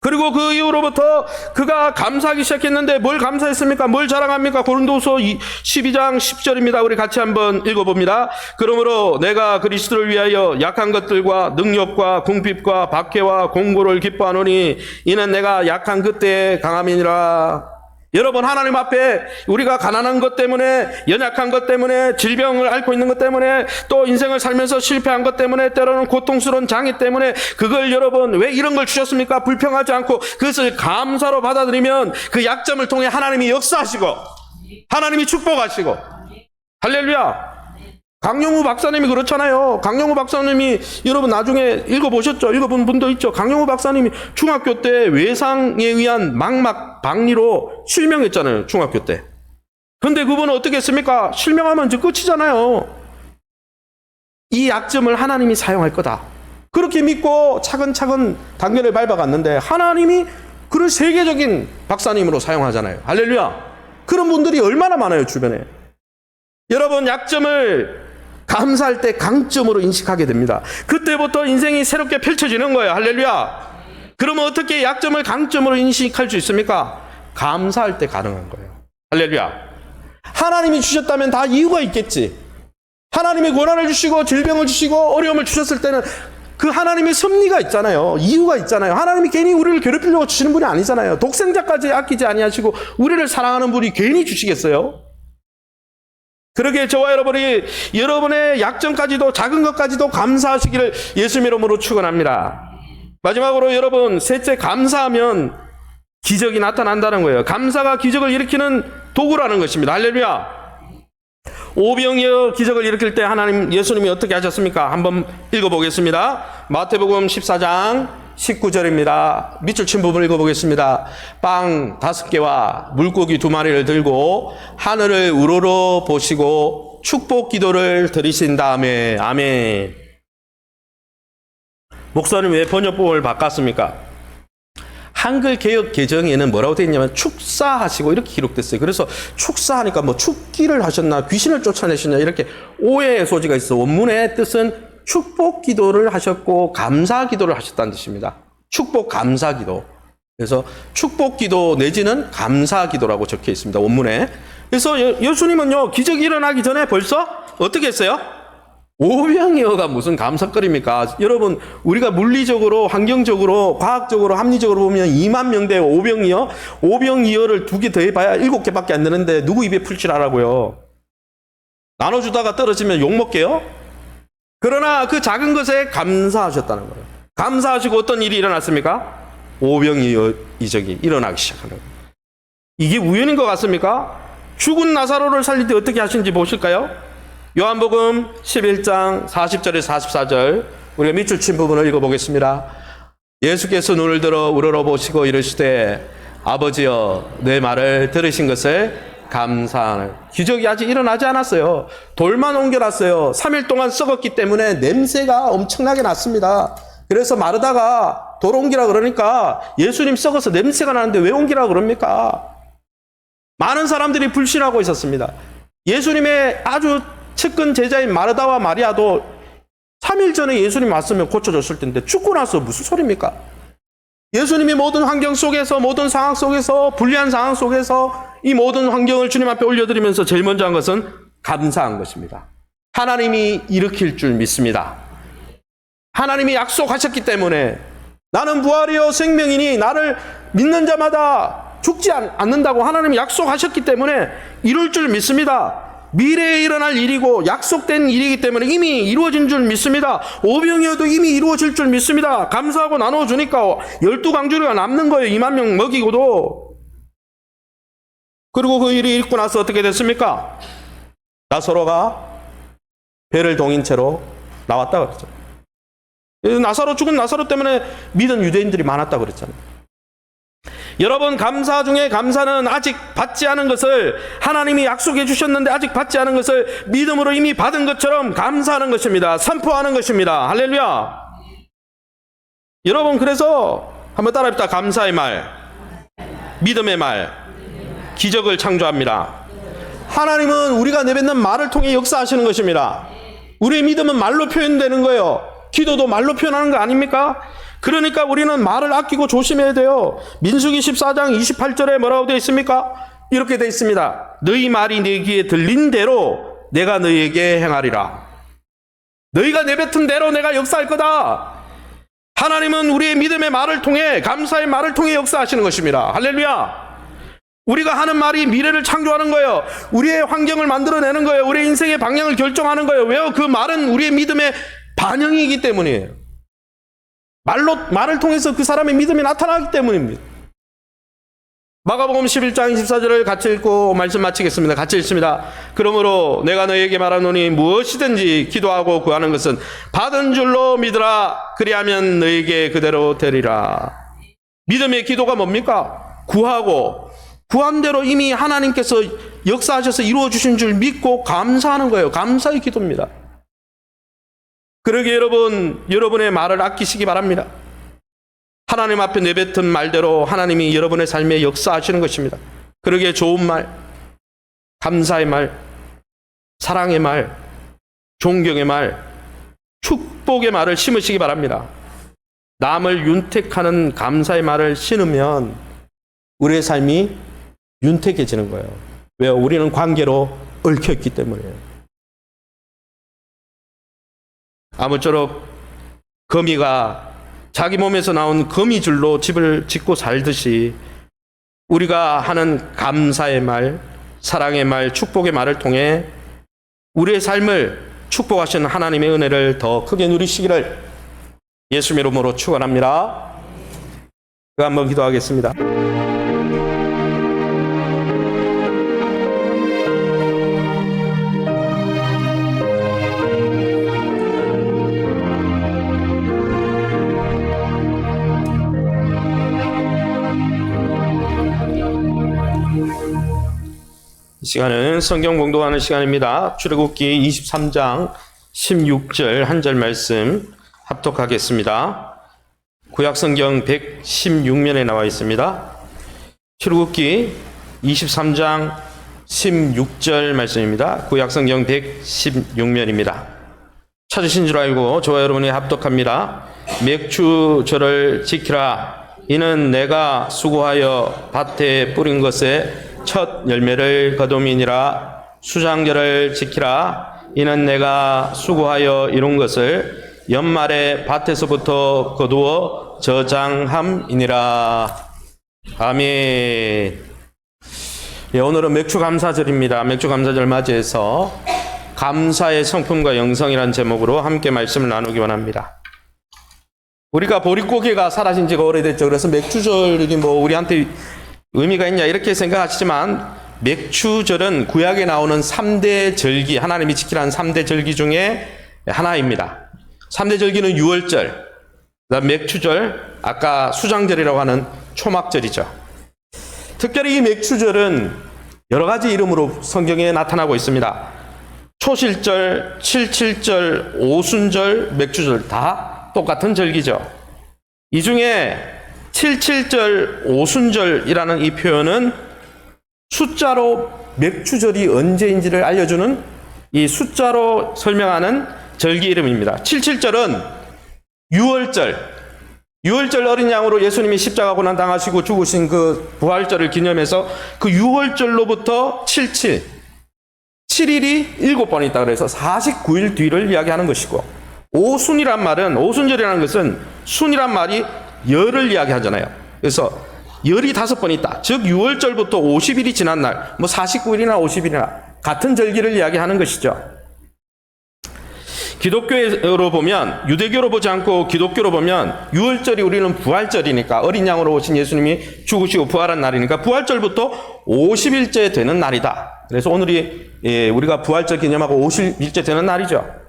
그리고 그 이후로부터 그가 감사하기 시작했는데 뭘 감사했습니까? 뭘 자랑합니까? 고린도후서 12장 10절입니다. 우리 같이 한번 읽어봅니다. 그러므로 내가 그리스도를 위하여 약한 것들과 능력과 궁핍과 박해와 공고를 기뻐하노니 이는 내가 약한 그때의 강함이니라. 여러분, 하나님 앞에 우리가 가난한 것 때문에, 연약한 것 때문에, 질병을 앓고 있는 것 때문에, 또 인생을 살면서 실패한 것 때문에, 때로는 고통스러운 장애 때문에, 그걸 여러분 왜 이런 걸 주셨습니까? 불평하지 않고 그것을 감사로 받아들이면 그 약점을 통해 하나님이 역사하시고 하나님이 축복하시고. 할렐루야. 강영우 박사님이 그렇잖아요. 강영우 박사님이 여러분 나중에 읽어보셨죠? 읽어본 분도 있죠. 강영우 박사님이 중학교 때 외상에 의한 망막 박리로 실명했잖아요. 중학교 때. 근데 그분은 어떻게 했습니까? 실명하면 이제 끝이잖아요. 이 약점을 하나님이 사용할 거다. 그렇게 믿고 차근차근 단계를 밟아갔는데 하나님이 그를 세계적인 박사님으로 사용하잖아요. 할렐루야. 그런 분들이 얼마나 많아요, 주변에. 여러분, 약점을 감사할 때 강점으로 인식하게 됩니다. 그때부터 인생이 새롭게 펼쳐지는 거예요. 할렐루야. 그러면 어떻게 약점을 강점으로 인식할 수 있습니까? 감사할 때 가능한 거예요. 할렐루야. 하나님이 주셨다면 다 이유가 있겠지. 하나님이 고난을 주시고 질병을 주시고 어려움을 주셨을 때는 그 하나님의 섭리가 있잖아요. 이유가 있잖아요. 하나님이 괜히 우리를 괴롭히려고 주시는 분이 아니잖아요. 독생자까지 아끼지 아니하시고 우리를 사랑하는 분이 괜히 주시겠어요? 그러기에 저와 여러분이 여러분의 약점까지도 작은 것까지도 감사하시기를 예수님 이름으로 축원합니다. 마지막으로 여러분, 셋째, 감사하면 기적이 나타난다는 거예요. 감사가 기적을 일으키는 도구라는 것입니다. 할렐루야. 오병이어 기적을 일으킬 때 하나님 예수님이 어떻게 하셨습니까? 한번 읽어보겠습니다. 마태복음 14장 19절입니다. 밑줄 친 부분을 읽어보겠습니다. 빵 5개와 물고기 2마리를 들고 하늘을 우러러 보시고 축복 기도를 드리신 다음에 아멘. 목사님 왜 번역본을 바꿨습니까? 한글 개역 개정에는 뭐라고 되어 있냐면 축사하시고 이렇게 기록됐어요. 그래서 축사하니까 뭐 축기를 하셨나 귀신을 쫓아내셨냐 이렇게 오해의 소지가 있어. 원문의 뜻은 축복 기도를 하셨고 감사 기도를 하셨다는 뜻입니다. 축복 감사 기도. 그래서 축복 기도 내지는 감사 기도라고 적혀 있습니다. 원문에. 그래서 예수님은요 기적이 일어나기 전에 벌써 어떻게 했어요? 오병이어가 무슨 감사거리입니까? 여러분 우리가 물리적으로 환경적으로 과학적으로 합리적으로 보면 2만 명대 오병이어를 2개 더해봐야 7개밖에 안 되는데 누구 입에 풀 줄 알라고요? 나눠주다가 떨어지면 욕먹게요? 그러나 그 작은 것에 감사하셨다는 거예요. 감사하시고 어떤 일이 일어났습니까? 오병이어 이적이 일어나기 시작하는 거예요. 이게 우연인 것 같습니까? 죽은 나사로를 살릴 때 어떻게 하신지 보실까요? 요한복음 11장 40절에서 44절 우리가 밑줄 친 부분을 읽어보겠습니다. 예수께서 눈을 들어 우러러 보시고 이르시되 아버지여 내 말을 들으신 것을 감사하는. 기적이 아직 일어나지 않았어요. 돌만 옮겨놨어요. 3일 동안 썩었기 때문에 냄새가 엄청나게 났습니다. 그래서 마르다가 돌 옮기라 그러니까 예수님 썩어서 냄새가 나는데 왜 옮기라 그럽니까? 많은 사람들이 불신하고 있었습니다. 예수님의 아주 측근 제자인 마르다와 마리아도 3일 전에 예수님 왔으면 고쳐졌을 텐데 죽고 나서 무슨 소리입니까? 예수님이 모든 환경 속에서 모든 상황 속에서 불리한 상황 속에서 이 모든 환경을 주님 앞에 올려드리면서 제일 먼저 한 것은 감사한 것입니다. 하나님이 일으킬 줄 믿습니다. 하나님이 약속하셨기 때문에 나는 부활이요 생명이니 나를 믿는 자마다 죽지 않는다고 하나님이 약속하셨기 때문에 이룰 줄 믿습니다. 미래에 일어날 일이고 약속된 일이기 때문에 이미 이루어진 줄 믿습니다. 오병이어도 이미 이루어질 줄 믿습니다. 감사하고 나눠주니까 12강주리가 남는 거예요. 2만 명 먹이고도. 그리고 그 일이 있고 나서 어떻게 됐습니까? 나사로가 배를 동인 채로 나왔다 그랬죠. 죽은 나사로 때문에 믿은 유대인들이 많았다 그랬잖아요. 여러분 감사 중에 감사는 아직 받지 않은 것을 하나님이 약속해 주셨는데 아직 받지 않은 것을 믿음으로 이미 받은 것처럼 감사하는 것입니다. 선포하는 것입니다. 할렐루야. 여러분 그래서 한번 따라합시다. 감사의 말, 믿음의 말, 기적을 창조합니다. 하나님은 우리가 내뱉는 말을 통해 역사하시는 것입니다. 우리의 믿음은 말로 표현되는 거예요. 기도도 말로 표현하는 거 아닙니까? 그러니까 우리는 말을 아끼고 조심해야 돼요. 민수기 14장 28절에 뭐라고 되어 있습니까? 이렇게 되어 있습니다. 너희 말이 내 귀에 들린 대로 내가 너희에게 행하리라. 너희가 내뱉은 대로 내가 역사할 거다. 하나님은 우리의 믿음의 말을 통해 감사의 말을 통해 역사하시는 것입니다. 할렐루야. 우리가 하는 말이 미래를 창조하는 거예요. 우리의 환경을 만들어내는 거예요. 우리의 인생의 방향을 결정하는 거예요. 왜요? 그 말은 우리의 믿음의 반영이기 때문이에요. 말을 통해서 그 사람의 믿음이 나타나기 때문입니다. 마가복음 11장 24절을 같이 읽고 말씀 마치겠습니다. 같이 읽습니다. 그러므로 내가 너에게 말하노니 무엇이든지 기도하고 구하는 것은 받은 줄로 믿으라. 그리하면 너에게 그대로 되리라. 믿음의 기도가 뭡니까? 구하고 구한 대로 이미 하나님께서 역사하셔서 이루어 주신 줄 믿고 감사하는 거예요. 감사의 기도입니다. 그러기에 여러분의 말을 아끼시기 바랍니다. 하나님 앞에 내뱉은 말대로 하나님이 여러분의 삶에 역사하시는 것입니다. 그러기에 좋은 말, 감사의 말, 사랑의 말, 존경의 말, 축복의 말을 심으시기 바랍니다. 남을 윤택하는 감사의 말을 심으면 우리의 삶이 윤택해지는 거예요. 왜요? 우리는 관계로 얽혀있기 때문이에요. 아무쪼록 거미가 자기 몸에서 나온 거미줄로 집을 짓고 살듯이 우리가 하는 감사의 말, 사랑의 말, 축복의 말을 통해 우리의 삶을 축복하시는 하나님의 은혜를 더 크게 누리시기를 예수님 이름으로 축원합니다. 한번 기도하겠습니다. 시간은 성경 공독하는 시간입니다. 출애굽기 23장 16절 한 절 말씀 합독하겠습니다. 구약성경 116면에 나와 있습니다. 출애굽기 23장 16절 말씀입니다. 구약성경 116면입니다. 찾으신 줄 알고 저와 여러분이 합독합니다. 맥추절을 지키라. 이는 내가 수고하여 밭에 뿌린 것에 첫 열매를 거둠이니라. 수장절을 지키라. 이는 내가 수고하여 이룬 것을 연말에 밭에서부터 거두어 저장함이니라. 아멘. 예, 오늘은 맥추감사절입니다. 맥추감사절 맞이해서 감사의 성품과 영성이라는 제목으로 함께 말씀을 나누기 원합니다. 우리가 보릿고개가 사라진 지가 오래됐죠. 그래서 맥추절이 우리한테 의미가 있냐 이렇게 생각하시지만, 맥추절은 구약에 나오는 3대 절기, 하나님이 지키라는 3대 절기 중에 하나입니다. 3대 절기는 유월절, 그다음 맥추절, 아까 수장절이라고 하는 초막절이죠. 특별히 이 맥추절은 여러 가지 이름으로 성경에 나타나고 있습니다. 초실절, 칠칠절, 오순절, 맥추절 다 똑같은 절기죠. 이 중에 칠칠절, 오순절이라는 이 표현은 숫자로 맥추절이 언제인지를 알려주는, 이 숫자로 설명하는 절기 이름입니다. 칠칠절은 유월절, 유월절 어린 양으로 예수님이 십자가 고난 당하시고 죽으신 그 부활절을 기념해서 그 유월절로부터 7일이 7번 있다 그래서 49일 뒤를 이야기하는 것이고, 오순이란 말은, 오순절이라는 것은 순이란 말이 열을 이야기하잖아요. 그래서 열이 5번 있다. 즉 6월절부터 50일이 지난 날, 49일이나 50일이나 같은 절기를 이야기하는 것이죠. 기독교로 보면, 유대교로 보지 않고 기독교로 보면 6월절이 우리는 부활절이니까, 어린 양으로 오신 예수님이 죽으시고 부활한 날이니까 부활절부터 50일째 되는 날이다. 그래서 오늘이 우리가 부활절 기념하고 50일째 되는 날이죠.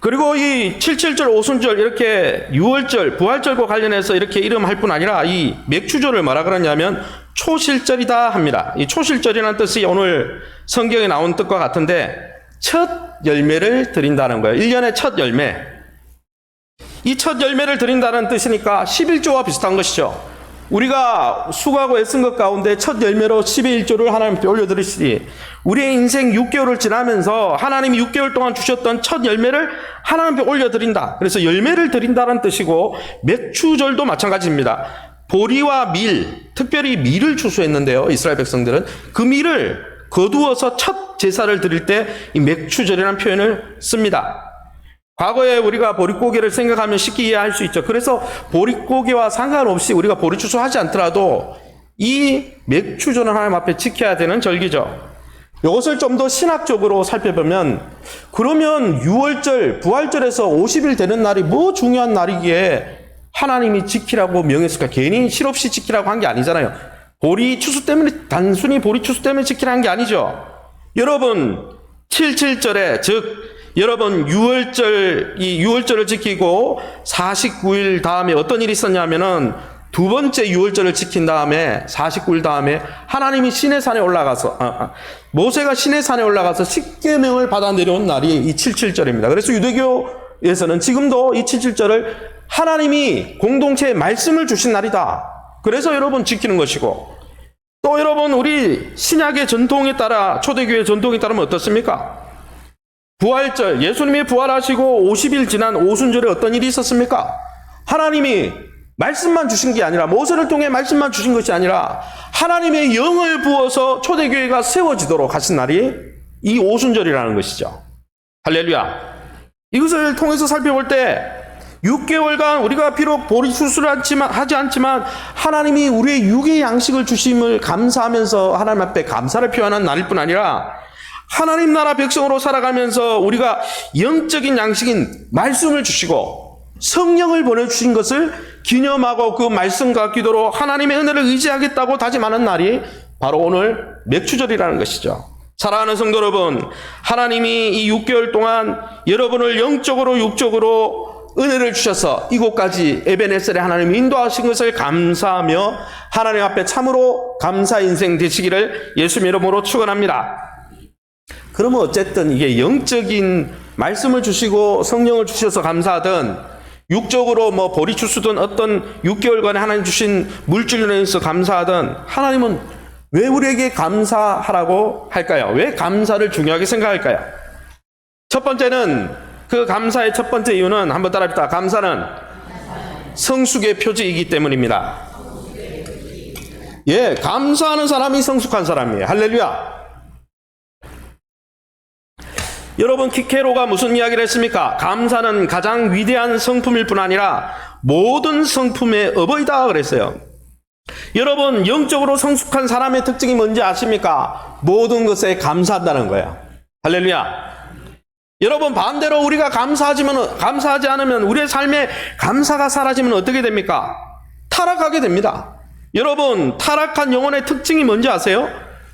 그리고 이 칠칠절, 오순절, 이렇게 유월절, 부활절과 관련해서 이렇게 이름할 뿐 아니라 이 맥추절을 뭐라 그러냐면 초실절이다 합니다. 이 초실절이라는 뜻이 오늘 성경에 나온 뜻과 같은데, 첫 열매를 드린다는 거예요. 1년의 첫 열매. 이 첫 열매를 드린다는 뜻이니까 11조와 비슷한 것이죠. 우리가 수고하고 애쓴 것 가운데 첫 열매로 11조를 하나님께 올려드리시니, 우리의 인생 6개월을 지나면서 하나님이 6개월 동안 주셨던 첫 열매를 하나님께 올려드린다. 그래서 열매를 드린다는 뜻이고, 맥추절도 마찬가지입니다. 보리와 밀, 특별히 밀을 추수했는데요, 이스라엘 백성들은 그 밀을 거두어서 첫 제사를 드릴 때 이 맥추절이라는 표현을 씁니다. 과거에 우리가 보릿고개를 생각하면 쉽게 이해할 수 있죠. 그래서 보릿고개와 상관없이 우리가 보리추수하지 않더라도 이 맥추절은 하나님 앞에 지켜야 되는 절기죠. 이것을 좀 더 신학적으로 살펴보면, 그러면 6월절, 부활절에서 50일 되는 날이 뭐 중요한 날이기에 하나님이 지키라고 명했을까? 괜히 실없이 지키라고 한 게 아니잖아요. 보리추수 때문에, 단순히 보리추수 때문에 지키라는 게 아니죠. 여러분, 77절에, 즉 여러분 6월절, 이 6월절을 지키고 49일 다음에 어떤 일이 있었냐면은, 두 번째 6월절을 지킨 다음에 49일 다음에 하나님이 시내산에 올라가서, 모세가 시내산에 올라가서 십계명을 받아 내려온 날이 이 77절입니다. 그래서 유대교에서는 지금도 이 77절을 하나님이 공동체에 말씀을 주신 날이다. 그래서 여러분 지키는 것이고, 또 여러분 우리 신약의 전통에 따라, 초대교회 전통에 따르면 어떻습니까? 부활절, 예수님이 부활하시고 50일 지난 오순절에 어떤 일이 있었습니까? 하나님이 말씀만 주신 게 아니라, 모세를 통해 말씀만 주신 것이 아니라 하나님의 영을 부어서 초대교회가 세워지도록 하신 날이 이 오순절이라는 것이죠. 할렐루야. 이것을 통해서 살펴볼 때 6개월간 우리가 비록 보리추수를 하지 않지만 하나님이 우리의 육의 양식을 주심을 감사하면서 하나님 앞에 감사를 표현한 날일 뿐 아니라, 하나님 나라 백성으로 살아가면서 우리가 영적인 양식인 말씀을 주시고 성령을 보내주신 것을 기념하고, 그 말씀과 기도로 하나님의 은혜를 의지하겠다고 다짐하는 날이 바로 오늘 맥추절이라는 것이죠. 사랑하는 성도 여러분, 하나님이 이 6개월 동안 여러분을 영적으로 육적으로 은혜를 주셔서 이곳까지 에베네셀의 하나님이 인도하신 것을 감사하며 하나님 앞에 참으로 감사 인생 되시기를 예수님 이름으로 축원합니다. 그러면 어쨌든 이게 영적인 말씀을 주시고 성령을 주셔서 감사하든 육적으로 뭐 보리 추수든 어떤 6개월간에 하나님 주신 물질로 인해서 감사하든 하나님은 왜 우리에게 감사하라고 할까요? 왜 감사를 중요하게 생각할까요? 첫 번째는 그 감사의 첫 번째 이유는 한번 따라합시다. 감사는 성숙의 표지이기 때문입니다. 예, 감사하는 사람이 성숙한 사람이에요. 할렐루야. 여러분, 키케로가 무슨 이야기를 했습니까? 감사는 가장 위대한 성품일 뿐 아니라 모든 성품의 어버이다 그랬어요. 여러분, 영적으로 성숙한 사람의 특징이 뭔지 아십니까? 모든 것에 감사한다는 거예요. 할렐루야. 여러분, 반대로 우리가 감사하지 않으면 우리의 삶에 감사가 사라지면 어떻게 됩니까? 타락하게 됩니다. 여러분, 타락한 영혼의 특징이 뭔지 아세요?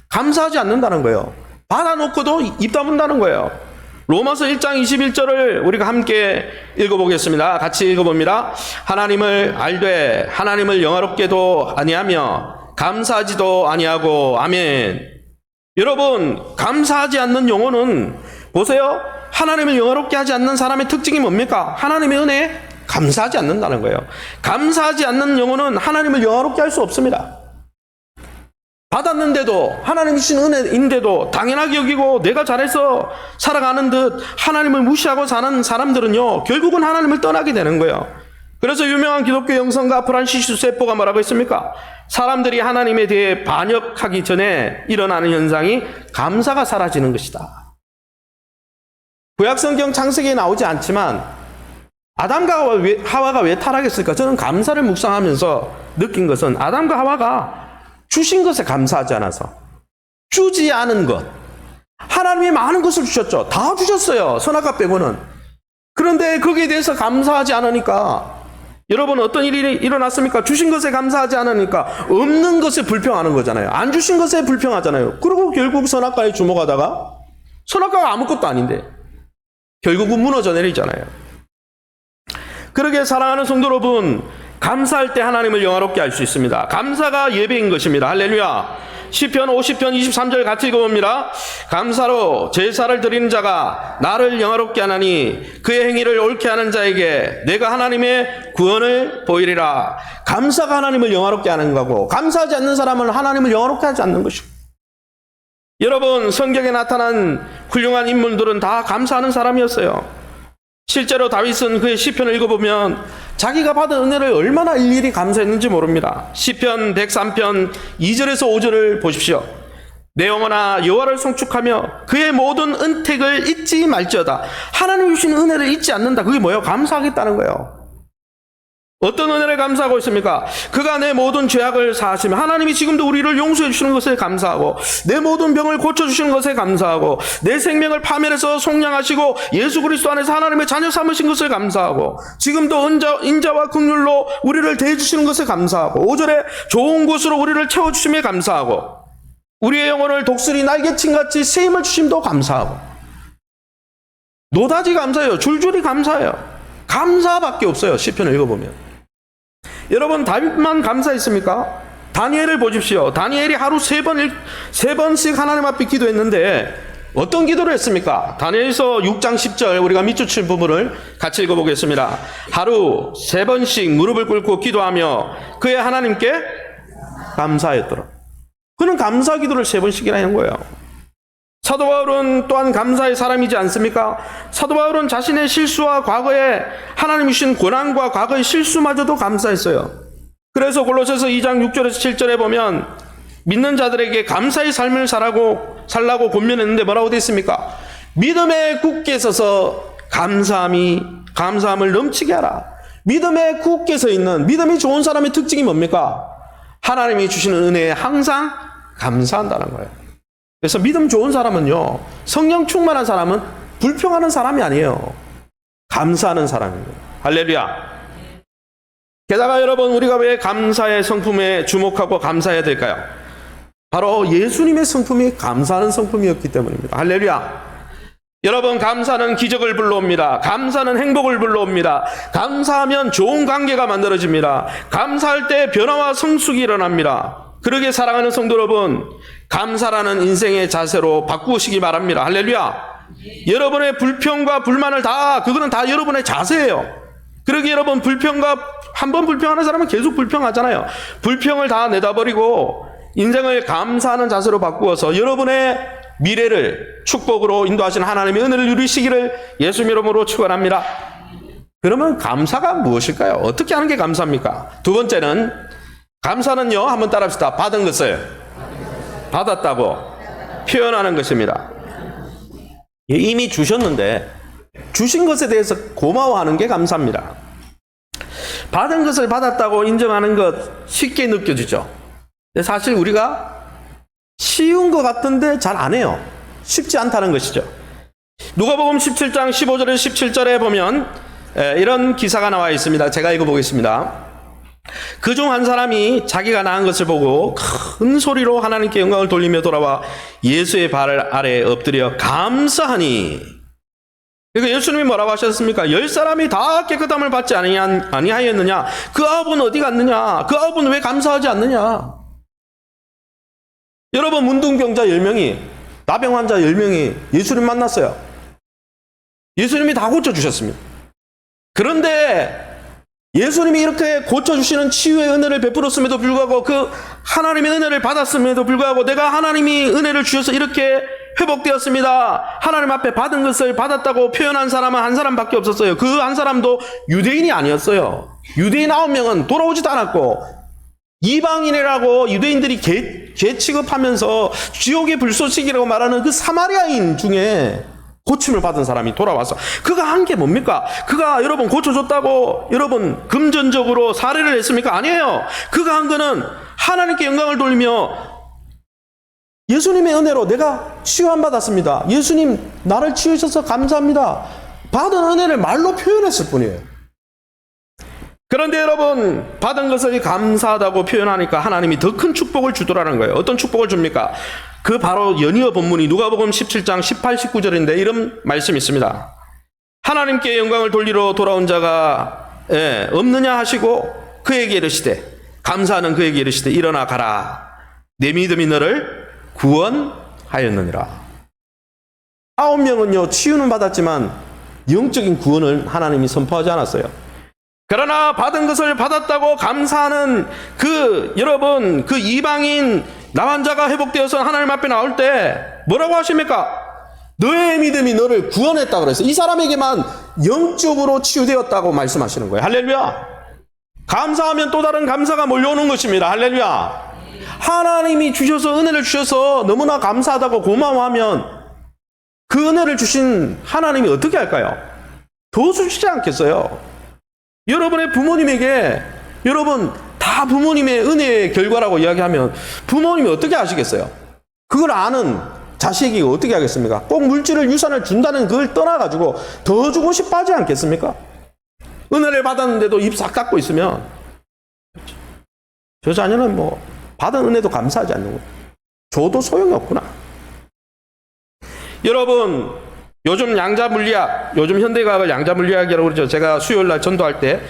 감사하지 않는다는 거예요. 받아놓고도 입 다문다는 거예요. 로마서 1장 21절을 우리가 함께 읽어보겠습니다. 같이 읽어봅니다. 하나님을 알되 하나님을 영화롭게도 아니하며 감사하지도 아니하고 아멘. 여러분, 감사하지 않는 영혼은 보세요. 하나님을 영화롭게 하지 않는 사람의 특징이 뭡니까? 하나님의 은혜에 감사하지 않는다는 거예요. 감사하지 않는 영혼은 하나님을 영화롭게 할 수 없습니다. 받았는데도 하나님이 주신 은혜인데도 당연하게 여기고 내가 잘해서 살아가는 듯 하나님을 무시하고 사는 사람들은요, 결국은 하나님을 떠나게 되는 거예요. 그래서 유명한 기독교 영성가 프란시스 세포가 뭐라고 했습니까? 사람들이 하나님에 대해 반역하기 전에 일어나는 현상이 감사가 사라지는 것이다. 구약성경 창세기에 나오지 않지만 아담과 하와가 왜 타락했을까? 저는 감사를 묵상하면서 느낀 것은 아담과 하와가 주신 것에 감사하지 않아서, 주지 않은 것, 하나님이 많은 것을 주셨죠. 다 주셨어요. 선악과 빼고는. 그런데 거기에 대해서 감사하지 않으니까 여러분, 어떤 일이 일어났습니까? 주신 것에 감사하지 않으니까 없는 것에 불평하는 거잖아요. 안 주신 것에 불평하잖아요. 그리고 결국 선악과에 주목하다가 선악과가 아무것도 아닌데 결국은 무너져 내리잖아요. 그러게 사랑하는 성도 여러분, 감사할 때 하나님을 영화롭게 할 수 있습니다. 감사가 예배인 것입니다. 할렐루야. 시편 50편 23절 같이 읽어봅니다. 감사로 제사를 드리는 자가 나를 영화롭게 하나니 그의 행위를 옳게 하는 자에게 내가 하나님의 구원을 보이리라. 감사가 하나님을 영화롭게 하는 거고, 감사하지 않는 사람은 하나님을 영화롭게 하지 않는 것이고. 여러분, 성경에 나타난 훌륭한 인물들은 다 감사하는 사람이었어요. 실제로 다윗은 그의 시편을 읽어보면 자기가 받은 은혜를 얼마나 일일이 감사했는지 모릅니다. 시편 103편 2절에서 5절을 보십시오. 내 영혼아 여호와를 송축하며 그의 모든 은택을 잊지 말지어다. 하나님 주신 은혜를 잊지 않는다. 그게 뭐예요? 감사하겠다는 거예요. 어떤 은혜를 감사하고 있습니까? 그가 내 모든 죄악을 사하시며 하나님이 지금도 우리를 용서해 주시는 것에 감사하고, 내 모든 병을 고쳐주시는 것에 감사하고, 내 생명을 파멸해서 속량하시고 예수 그리스도 안에서 하나님의 자녀 삼으신 것을 감사하고, 지금도 인자와 긍휼로 우리를 대해주시는 것에 감사하고, 5절에 좋은 곳으로 우리를 채워주심에 감사하고, 우리의 영혼을 독수리 날개친같이 세임을 주심도 감사하고. 노다지 감사해요. 줄줄이 감사해요. 감사밖에 없어요. 시편을 읽어보면. 여러분, 다윗만 감사했습니까? 다니엘을 보십시오. 다니엘이 하루 세 번씩 하나님 앞에 기도했는데 어떤 기도를 했습니까? 다니엘서 6장 10절 우리가 밑줄 친 부분을 같이 읽어보겠습니다. 하루 3번씩 무릎을 꿇고 기도하며 그의 하나님께 감사했더라. 그는 감사 기도를 3번씩이나 한 거예요. 사도 바울은 또한 감사의 사람이지 않습니까? 사도 바울은 자신의 실수와 과거에 하나님이 주신 고난과 과거의 실수마저도 감사했어요. 그래서 골로새서 2장 6절에서 7절에 보면 믿는 자들에게 감사의 삶을 살라고 권면했는데 뭐라고 되어 있습니까? 믿음에 굳게 서서 감사함을 넘치게 하라. 믿음에 굳게 서 있는, 믿음이 좋은 사람의 특징이 뭡니까? 하나님이 주시는 은혜에 항상 감사한다는 거예요. 그래서 믿음 좋은 사람은요, 성령 충만한 사람은 불평하는 사람이 아니에요. 감사하는 사람입니다. 할렐루야. 게다가 여러분, 우리가 왜 감사의 성품에 주목하고 감사해야 될까요? 바로 예수님의 성품이 감사하는 성품이었기 때문입니다. 할렐루야. 여러분, 감사는 기적을 불러옵니다. 감사는 행복을 불러옵니다. 감사하면 좋은 관계가 만들어집니다. 감사할 때 변화와 성숙이 일어납니다. 그러게 사랑하는 성도 여러분, 감사라는 인생의 자세로 바꾸시기 바랍니다. 할렐루야. 여러분의 불평과 불만을 그거는 다 여러분의 자세예요. 그러게 여러분, 한 번 불평하는 사람은 계속 불평하잖아요. 불평을 다 내다버리고 인생을 감사하는 자세로 바꾸어서 여러분의 미래를 축복으로 인도하시는 하나님의 은혜를 누리시기를 예수 이름으로 축원합니다. 그러면 감사가 무엇일까요? 어떻게 하는 게 감사입니까? 두 번째는, 감사는요, 한번 따라합시다. 받은 것을 받았다고 표현하는 것입니다. 이미 주셨는데 주신 것에 대해서 고마워하는 게 감사입니다. 받은 것을 받았다고 인정하는 것 쉽게 느껴지죠. 근데 사실 우리가 쉬운 것 같은데 잘 안 해요. 쉽지 않다는 것이죠. 누가복음 17장 15절에 17절에 보면 이런 기사가 나와 있습니다. 제가 읽어보겠습니다. 그중 한 사람이 자기가 낳은 것을 보고 큰 소리로 하나님께 영광을 돌리며 돌아와 예수의 발 아래에 엎드려 감사하니. 그러니까 예수님이 뭐라고 하셨습니까? 10사람이 다 깨끗함을 받지 아니하였느냐? 그 9은 어디 갔느냐? 그 9은 왜 감사하지 않느냐? 여러분, 문둥병자 10명이, 나병 환자 10명이 예수님 만났어요. 예수님이 다 고쳐주셨습니다. 그런데 예수님이 이렇게 고쳐주시는 치유의 은혜를 베풀었음에도 불구하고, 그 하나님의 은혜를 받았음에도 불구하고, 내가 하나님이 은혜를 주셔서 이렇게 회복되었습니다, 하나님 앞에 받은 것을 받았다고 표현한 사람은 한 사람밖에 없었어요. 그 한 사람도 유대인이 아니었어요. 유대인 9명은 돌아오지도 않았고, 이방인이라고 유대인들이 개 취급하면서 지옥의 불쏘시개라고 말하는 그 사마리아인 중에 고침을 받은 사람이 돌아와서, 그가 한 게 뭡니까? 그가 여러분 고쳐줬다고 여러분 금전적으로 사례를 했습니까? 아니에요. 그가 한 거는 하나님께 영광을 돌리며 예수님의 은혜로 내가 치유함 받았습니다, 예수님 나를 치유하셔서 감사합니다, 받은 은혜를 말로 표현했을 뿐이에요. 그런데 여러분, 받은 것을 감사하다고 표현하니까 하나님이 더 큰 축복을 주더라는 거예요. 어떤 축복을 줍니까? 그 바로 연이어 본문이 누가복음 17장 18, 19절인데 이런 말씀이 있습니다. 하나님께 영광을 돌리러 돌아온 자가 없느냐 하시고 그에게 이르시되, 감사하는 그에게 이르시되, 일어나 가라, 내 믿음이 너를 구원하였느니라. 9명은요 치유는 받았지만 영적인 구원을 하나님이 선포하지 않았어요. 그러나 받은 것을 받았다고 감사하는 여러분, 그 이방인 나환자가 회복되어서 하나님 앞에 나올 때 뭐라고 하십니까? 너의 믿음이 너를 구원했다고 그랬어요. 이 사람에게만 영적으로 치유되었다고 말씀하시는 거예요. 할렐루야. 감사하면 또 다른 감사가 몰려오는 것입니다. 할렐루야. 하나님이 주셔서, 은혜를 주셔서 너무나 감사하다고 고마워하면 그 은혜를 주신 하나님이 어떻게 할까요? 더 주시지 않겠어요? 여러분의 부모님에게, 여러분 다 부모님의 은혜의 결과라고 이야기하면 부모님이 어떻게 하시겠어요? 그걸 아는 자식이 어떻게 하겠습니까? 꼭 물질을, 유산을 준다는 그걸 떠나가지고 더 주고 싶어 하지 않겠습니까? 은혜를 받았는데도 입 싹 닫고 있으면 저 자녀는 받은 은혜도 감사하지 않는 거예요. 줘도 소용이 없구나. 여러분, 요즘 양자물리학, 요즘 현대과학을 양자물리학이라고 그러죠. 제가 수요일날 전도할 때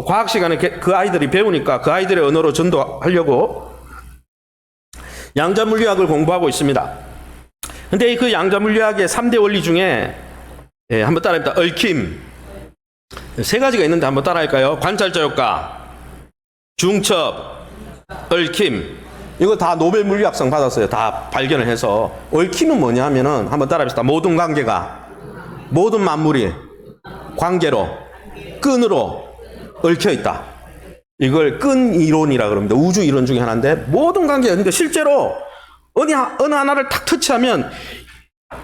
과학 시간에 그 아이들이 배우니까 그 아이들의 언어로 전도하려고 양자물리학을 공부하고 있습니다. 근데 그 양자물리학의 3대 원리 중에 한번 따라해봅니다. 얽힘. 3가지가 있는데 한번 따라할까요? 관찰자 효과, 중첩, 얽힘. 이거 다 노벨 물리학상 받았어요. 다 발견을 해서. 얽힘은 뭐냐 하면은 한번 따라합시다. 모든 관계가, 모든 만물이 관계로, 끈으로 얽혀 있다. 이걸 끈 이론이라 그럽니다. 우주 이론 중에 하나인데, 모든 관계가, 그러니까 실제로 어느 하나를 탁 터치하면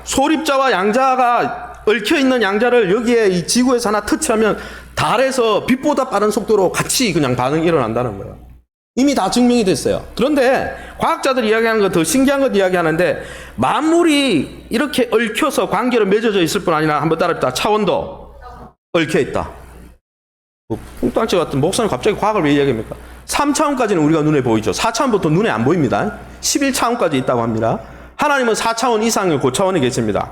소립자와 양자가 얽혀 있는 양자를 여기에 이 지구에서 하나 터치하면 달에서 빛보다 빠른 속도로 같이 그냥 반응이 일어난다는 거예요. 이미 다 증명이 됐어요. 그런데 과학자들이 이야기하는 거, 더 신기한 것 이야기하는데, 만물이 이렇게 얽혀서 관계로 맺어져 있을 뿐 아니라, 한번 따라합시다. 차원도 얽혀 있다. 풍덩치 같은 목사님 갑자기 과학을 왜 이야기합니까? 3차원까지는 우리가 눈에 보이죠. 4차원부터 눈에 안 보입니다. 11차원까지 있다고 합니다. 하나님은 4차원 이상의 고차원에 계십니다.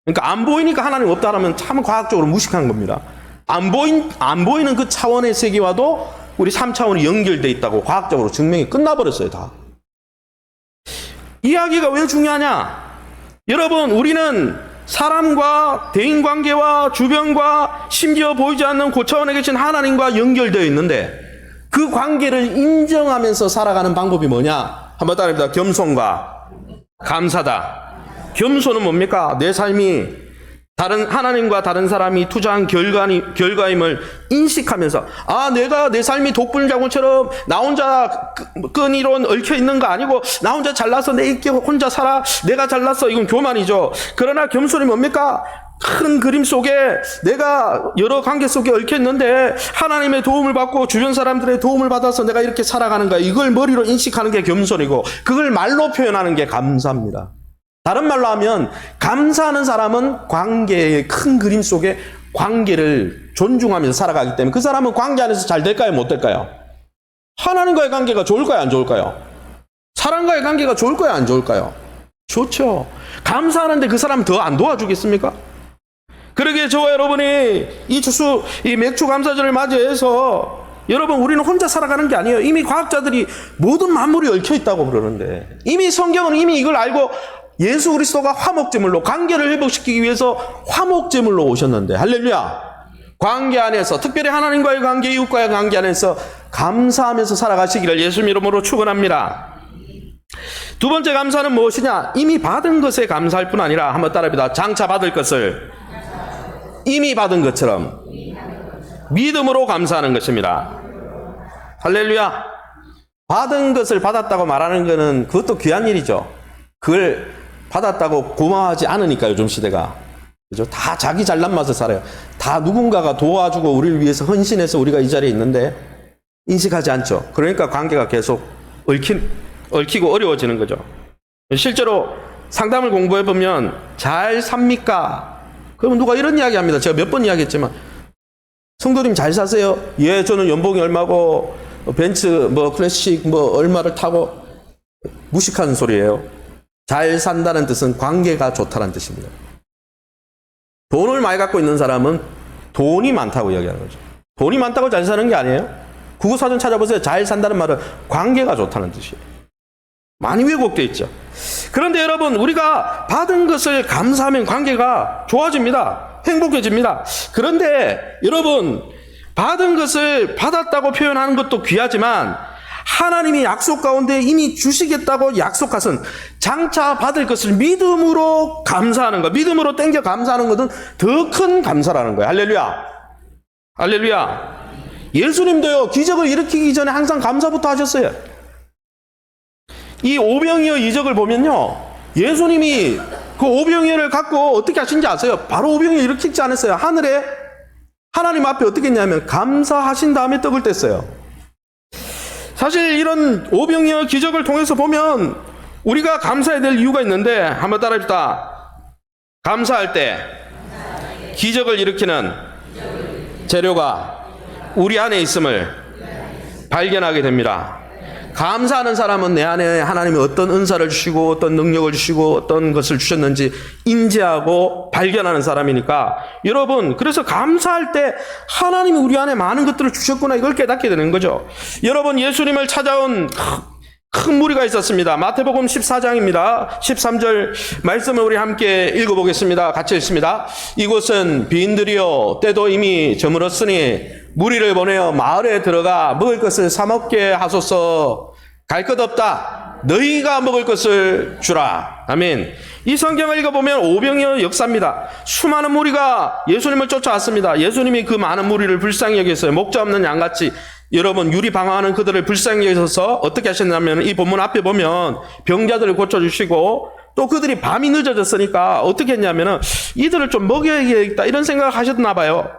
그러니까 안 보이니까 하나님 없다라면 참 과학적으로 무식한 겁니다. 안 보이는 그 차원의 세계와도 우리 3차원이 연결되어 있다고 과학적으로 증명이 끝나버렸어요, 다. 이야기가 왜 중요하냐? 여러분, 우리는 사람과 대인관계와 주변과 심지어 보이지 않는 고차원에 계신 하나님과 연결되어 있는데 그 관계를 인정하면서 살아가는 방법이 뭐냐? 한번 따라합니다. 겸손과 감사다. 겸손은 뭡니까? 내 삶이 다른 하나님과 다른 사람이 투자한 결과임을 인식하면서 내가 내 삶이 독불장군처럼 나 혼자 끈이로 얽혀 있는 거 아니고 나 혼자 잘나서 내 있게 혼자 살아 내가 잘났어 이건 교만이죠. 그러나 겸손이 뭡니까? 큰 그림 속에 내가 여러 관계 속에 얽혀 있는데 하나님의 도움을 받고 주변 사람들의 도움을 받아서 내가 이렇게 살아가는 거야. 이걸 머리로 인식하는 게 겸손이고 그걸 말로 표현하는 게 감사입니다. 다른 말로 하면 감사하는 사람은 관계의 큰 그림 속에 관계를 존중하면서 살아가기 때문에 그 사람은 관계 안에서 잘 될까요? 못 될까요? 하나님과의 관계가 좋을까요? 안 좋을까요? 사람과의 관계가 좋을까요? 안 좋을까요? 좋죠. 감사하는데 그 사람 더 안 도와주겠습니까? 그러기에 저와 여러분이 이 맥주 감사절을 맞이해서 여러분 우리는 혼자 살아가는 게 아니에요. 이미 과학자들이 모든 만물이 얽혀 있다고 그러는데 이미 성경은 이미 이걸 알고 예수 그리스도가 화목제물로 관계를 회복시키기 위해서 화목제물로 오셨는데 할렐루야. 관계 안에서 특별히 하나님과의 관계, 이웃과의 관계 안에서 감사하면서 살아가시기를 예수님 이름으로 축원합니다. 두 번째 감사는 무엇이냐? 이미 받은 것에 감사할 뿐 아니라 한번 따라합니다. 장차 받을 것을 이미 받은 것처럼 믿음으로 감사하는 것입니다. 할렐루야. 받은 것을 받았다고 말하는 것은 그것도 귀한 일이죠. 그걸 받았다고 고마워하지 않으니까 요즘 시대가. 그죠? 다 자기 잘난 맛을 살아요. 다 누군가가 도와주고 우리를 위해서 헌신해서 우리가 이 자리에 있는데 인식하지 않죠. 그러니까 관계가 계속 얽히고 어려워지는 거죠. 실제로 상담을 공부해보면 잘 삽니까? 그러면 누가 이런 이야기 합니다. 제가 몇 번 이야기했지만 성도님 잘 사세요? 예, 저는 연봉이 얼마고 벤츠 클래식 얼마를 타고 무식한 소리예요. 잘 산다는 뜻은 관계가 좋다는 뜻입니다. 돈을 많이 갖고 있는 사람은 돈이 많다고 이야기하는 거죠. 돈이 많다고 잘 사는 게 아니에요. 국어사전 찾아보세요. 잘 산다는 말은 관계가 좋다는 뜻이에요. 많이 왜곡되어 있죠. 그런데 여러분 우리가 받은 것을 감사하면 관계가 좋아집니다. 행복해집니다. 그런데 여러분 받은 것을 받았다고 표현하는 것도 귀하지만 하나님이 약속 가운데 이미 주시겠다고 약속하신 장차 받을 것을 믿음으로 감사하는 것, 믿음으로 땡겨 감사하는 것은 더 큰 감사라는 거예요. 할렐루야. 할렐루야. 예수님도요, 기적을 일으키기 전에 항상 감사부터 하셨어요. 이 오병이어 이적을 보면요, 예수님이 그 오병이어를 갖고 어떻게 하신지 아세요? 바로 오병이어 일으키지 않았어요. 하늘에 하나님 앞에 어떻게 했냐면 감사하신 다음에 떡을 뗐어요. 사실 이런 오병이어 기적을 통해서 보면 우리가 감사해야 될 이유가 있는데 한번 따라합시다. 감사할 때 기적을 일으키는 재료가 우리 안에 있음을 발견하게 됩니다. 감사하는 사람은 내 안에 하나님이 어떤 은사를 주시고 어떤 능력을 주시고 어떤 것을 주셨는지 인지하고 발견하는 사람이니까 여러분, 그래서 감사할 때 하나님이 우리 안에 많은 것들을 주셨구나 이걸 깨닫게 되는 거죠. 여러분, 예수님을 찾아온 큰 무리가 있었습니다. 마태복음 14장입니다. 13절 말씀을 우리 함께 읽어보겠습니다. 같이 읽습니다. 이곳은 빈들이요 때도 이미 저물었으니 무리를 보내어 마을에 들어가 먹을 것을 사 먹게 하소서. 갈 것 없다. 너희가 먹을 것을 주라. 아멘. 이 성경을 읽어보면 오병이어 역사입니다. 수많은 무리가 예수님을 쫓아왔습니다. 예수님이 그 많은 무리를 불쌍히 여겼어요. 목자 없는 양같이 여러분 유리 방황하는 그들을 불쌍히 여기셔서 어떻게 하셨냐면 이 본문 앞에 보면 병자들을 고쳐주시고 또 그들이 밤이 늦어졌으니까 어떻게 했냐면은 이들을 좀 먹여야겠다 이런 생각을 하셨나 봐요.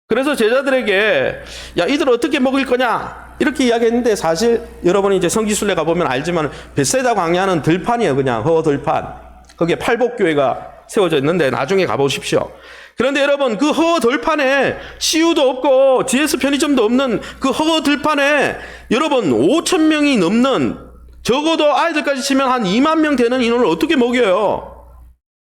그래서 제자들에게 야 이들 어떻게 먹일 거냐 이렇게 이야기했는데 사실 여러분이 이제 성지순례 가보면 알지만 벳세다 광야는 들판이에요. 그냥 허들판. 거기에 팔복교회가 세워져 있는데 나중에 가보십시오. 그런데 여러분 그 허들판에 CU도 없고 GS 편의점도 없는 그 허들판에 여러분 5,000명이 넘는 적어도 아이들까지 치면 한 2만 명 되는 인원을 어떻게 먹여요?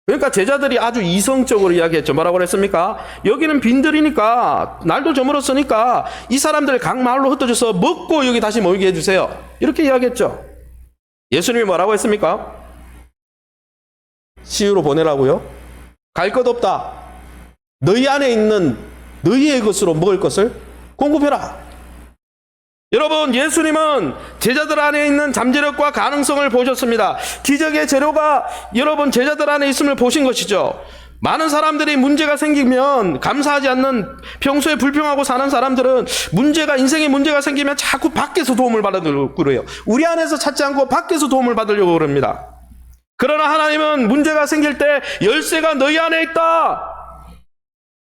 그러니까 제자들이 아주 이성적으로 이야기했죠. 뭐라고 그랬습니까? 여기는 빈들이니까 날도 저물었으니까 이 사람들 각 마을로 흩어져서 먹고 여기 다시 모이게 해주세요. 이렇게 이야기했죠. 예수님이 뭐라고 했습니까? 시유로 보내라고요? 갈 것 없다. 너희 안에 있는 너희의 것으로 먹을 것을 공급해라. 여러분, 예수님은 제자들 안에 있는 잠재력과 가능성을 보셨습니다. 기적의 재료가 여러분 제자들 안에 있음을 보신 것이죠. 많은 사람들이 문제가 생기면 감사하지 않는, 평소에 불평하고 사는 사람들은 인생에 문제가 생기면 자꾸 밖에서 도움을 받으려고 그래요. 우리 안에서 찾지 않고 밖에서 도움을 받으려고 그럽니다. 그러나 하나님은 문제가 생길 때 열쇠가 너희 안에 있다.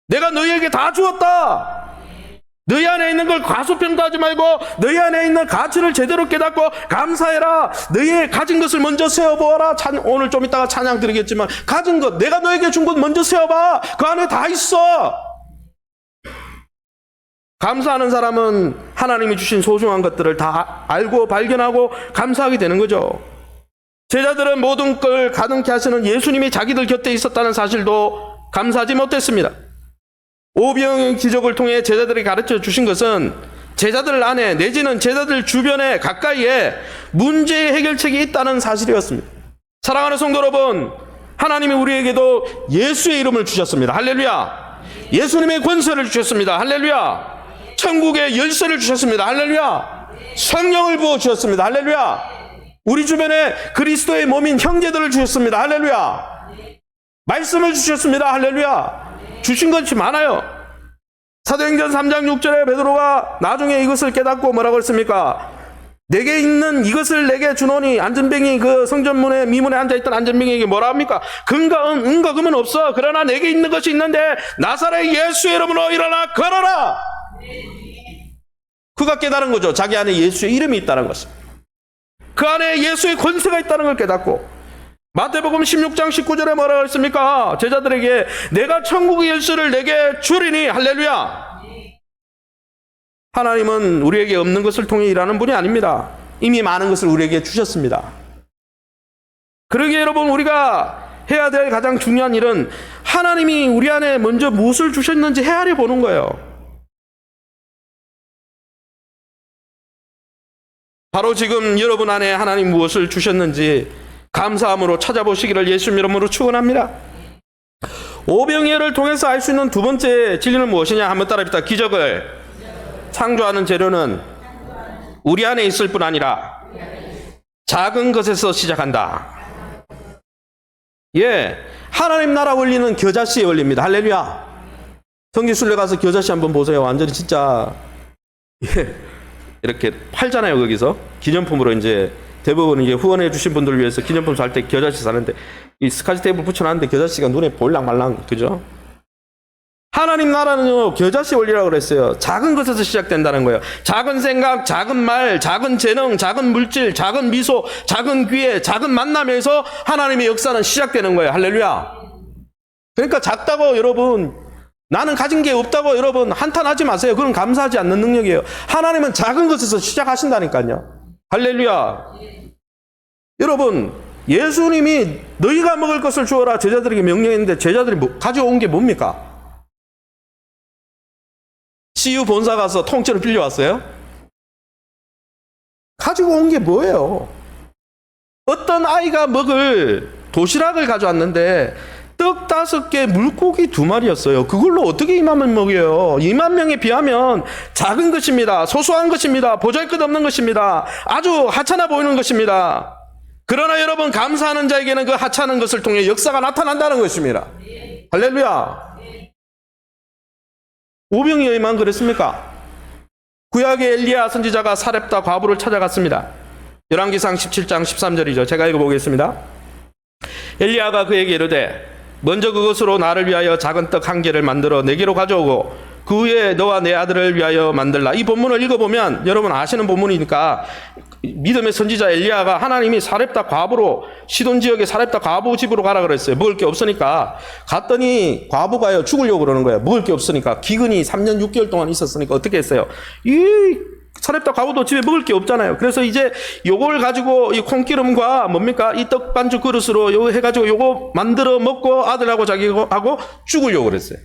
내가 너희에게 다 주었다. 너희 안에 있는 걸 과소평가하지 말고 너희 안에 있는 가치를 제대로 깨닫고 감사해라. 너희 가진 것을 먼저 세어보아라. 오늘 좀 이따가 찬양 드리겠지만 가진 것, 내가 너에게 준 것 먼저 세어봐. 그 안에 다 있어. 감사하는 사람은 하나님이 주신 소중한 것들을 다 알고 발견하고 감사하게 되는 거죠. 제자들은 모든 걸 가능케 하시는 예수님이 자기들 곁에 있었다는 사실도 감사하지 못했습니다. 오병의 기적을 통해 제자들이 가르쳐 주신 것은 제자들 안에 내지는 제자들 주변에 가까이에 문제의 해결책이 있다는 사실이었습니다. 사랑하는 성도 여러분, 하나님이 우리에게도 예수의 이름을 주셨습니다. 할렐루야. 예수님의 권세를 주셨습니다. 할렐루야. 천국의 열쇠를 주셨습니다. 할렐루야. 성령을 부어주셨습니다. 할렐루야. 우리 주변에 그리스도의 몸인 형제들을 주셨습니다. 할렐루야. 말씀을 주셨습니다. 할렐루야. 주신 것이 많아요. 사도행전 3장 6절에 베드로가 나중에 이것을 깨닫고 뭐라고 했습니까? 내게 있는 이것을 내게 주노니, 안전병이 그 성전문에 미문에 앉아있던 안전병에게 뭐라 합니까? 은과 금은 없어. 그러나 내게 있는 것이 있는데 나사렛 예수의 이름으로 일어나 걸어라. 그가 깨달은 거죠. 자기 안에 예수의 이름이 있다는 것을. 그 안에 예수의 권세가 있다는 걸 깨닫고, 마태복음 16장 19절에 뭐라고 했습니까? 제자들에게 내가 천국의 열쇠를 내게 주리니. 할렐루야. 하나님은 우리에게 없는 것을 통해 일하는 분이 아닙니다. 이미 많은 것을 우리에게 주셨습니다. 그러기에 여러분, 우리가 해야 될 가장 중요한 일은 하나님이 우리 안에 먼저 무엇을 주셨는지 헤아려 보는 거예요. 바로 지금 여러분 안에 하나님 무엇을 주셨는지 감사함으로 찾아보시기를 예수님 이름으로 축원합니다. 오병이어를 통해서 알 수 있는 두 번째 진리는 무엇이냐? 한번 따라합시다. 기적을 창조하는 재료는 우리 안에 있을 뿐 아니라 작은 것에서 시작한다. 예, 하나님 나라 원리는 겨자씨의 원리입니다. 할렐루야. 성지순례 가서 겨자씨 한번 보세요. 완전히 진짜 이렇게 팔잖아요. 거기서 기념품으로 이제 대부분 이제 후원해 주신 분들을 위해서 기념품 살 때 겨자씨 사는데 이 스카치 테이블 붙여놨는데 겨자씨가 눈에 볼랑말랑, 그죠? 하나님 나라는요, 겨자씨 원리라고 그랬어요. 작은 것에서 시작된다는 거예요. 작은 생각, 작은 말, 작은 재능, 작은 물질, 작은 미소, 작은 기회, 작은 만남에서 하나님의 역사는 시작되는 거예요. 할렐루야. 그러니까 작다고 여러분, 나는 가진 게 없다고 여러분 한탄하지 마세요. 그건 감사하지 않는 능력이에요. 하나님은 작은 것에서 시작하신다니까요. 할렐루야. 여러분, 예수님이 너희가 먹을 것을 주어라 제자들에게 명령했는데 제자들이 가져온 게 뭡니까? CU 본사 가서 통째로 빌려왔어요? 가지고 온 게 뭐예요? 어떤 아이가 먹을 도시락을 가져왔는데 떡 5개, 물고기 2마리였어요. 그걸로 어떻게 2만명 먹여요? 2만 명에 비하면 작은 것입니다. 소소한 것입니다. 보잘것없는 것입니다. 아주 하찮아 보이는 것입니다. 그러나 여러분, 감사하는 자에게는 그 하찮은 것을 통해 역사가 나타난다는 것입니다. 할렐루야. 오병이어만 그랬습니까? 구약의 엘리야 선지자가 사렙다 과부를 찾아갔습니다. 열왕기상 17장 13절이죠. 제가 읽어보겠습니다. 엘리야가 그에게 이르되 먼저 그것으로 나를 위하여 작은 떡 1개를 만들어 내게로 가져오고 그 후에 너와 내 아들을 위하여 만들라. 이 본문을 읽어보면 여러분 아시는 본문이니까 믿음의 선지자 엘리야가 하나님이 사렙다 과부로, 시돈 지역의 사렙다 과부 집으로 가라 그랬어요. 먹을 게 없으니까. 갔더니 과부가요 죽으려고 그러는 거예요. 먹을 게 없으니까. 기근이 3년 6개월 동안 있었으니까 어떻게 했어요? 이 사렙다 가고도 집에 먹을 게 없잖아요. 그래서 이제 요걸 가지고 이 콩기름과 뭡니까? 이 떡반죽 그릇으로 요거 해가지고 요거 만들어 먹고 아들하고 자기하고 죽으려고 그랬어요.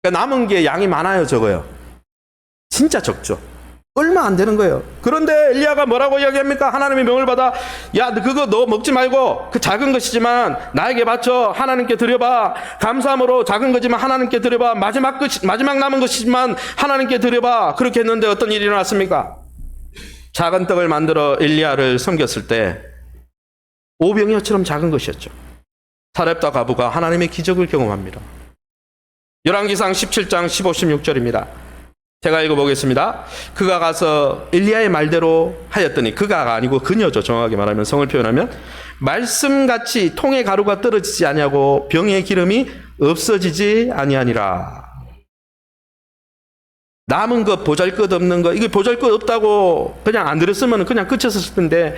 그러니까 남은 게 양이 많아요, 적어요? 진짜 적죠. 얼마 안 되는 거예요. 그런데 엘리야가 뭐라고 이야기합니까? 하나님의 명을 받아, 야, 그거 너 먹지 말고 그 작은 것이지만 나에게 바쳐 하나님께 드려봐. 감사함으로 작은 거지만 하나님께 드려봐. 마지막 남은 것이지만 하나님께 드려봐. 그렇게 했는데 어떤 일이 일어났습니까? 작은 떡을 만들어 엘리야를 섬겼을 때 오병이어처럼 작은 것이었죠. 사렙다 가부가 하나님의 기적을 경험합니다. 열왕기상 17장 15, 16절입니다. 제가 읽어보겠습니다. 그가 가서 엘리야의 말대로 하였더니, 그가가 아니고 그녀죠. 정확하게 말하면, 성을 표현하면 말씀같이 통에 가루가 떨어지지 아니하고 병의 기름이 없어지지 아니하니라. 남은 것, 보잘것없는 것, 이게 보잘것없다고 그냥 안 들었으면 그냥 끝쳤을 텐데,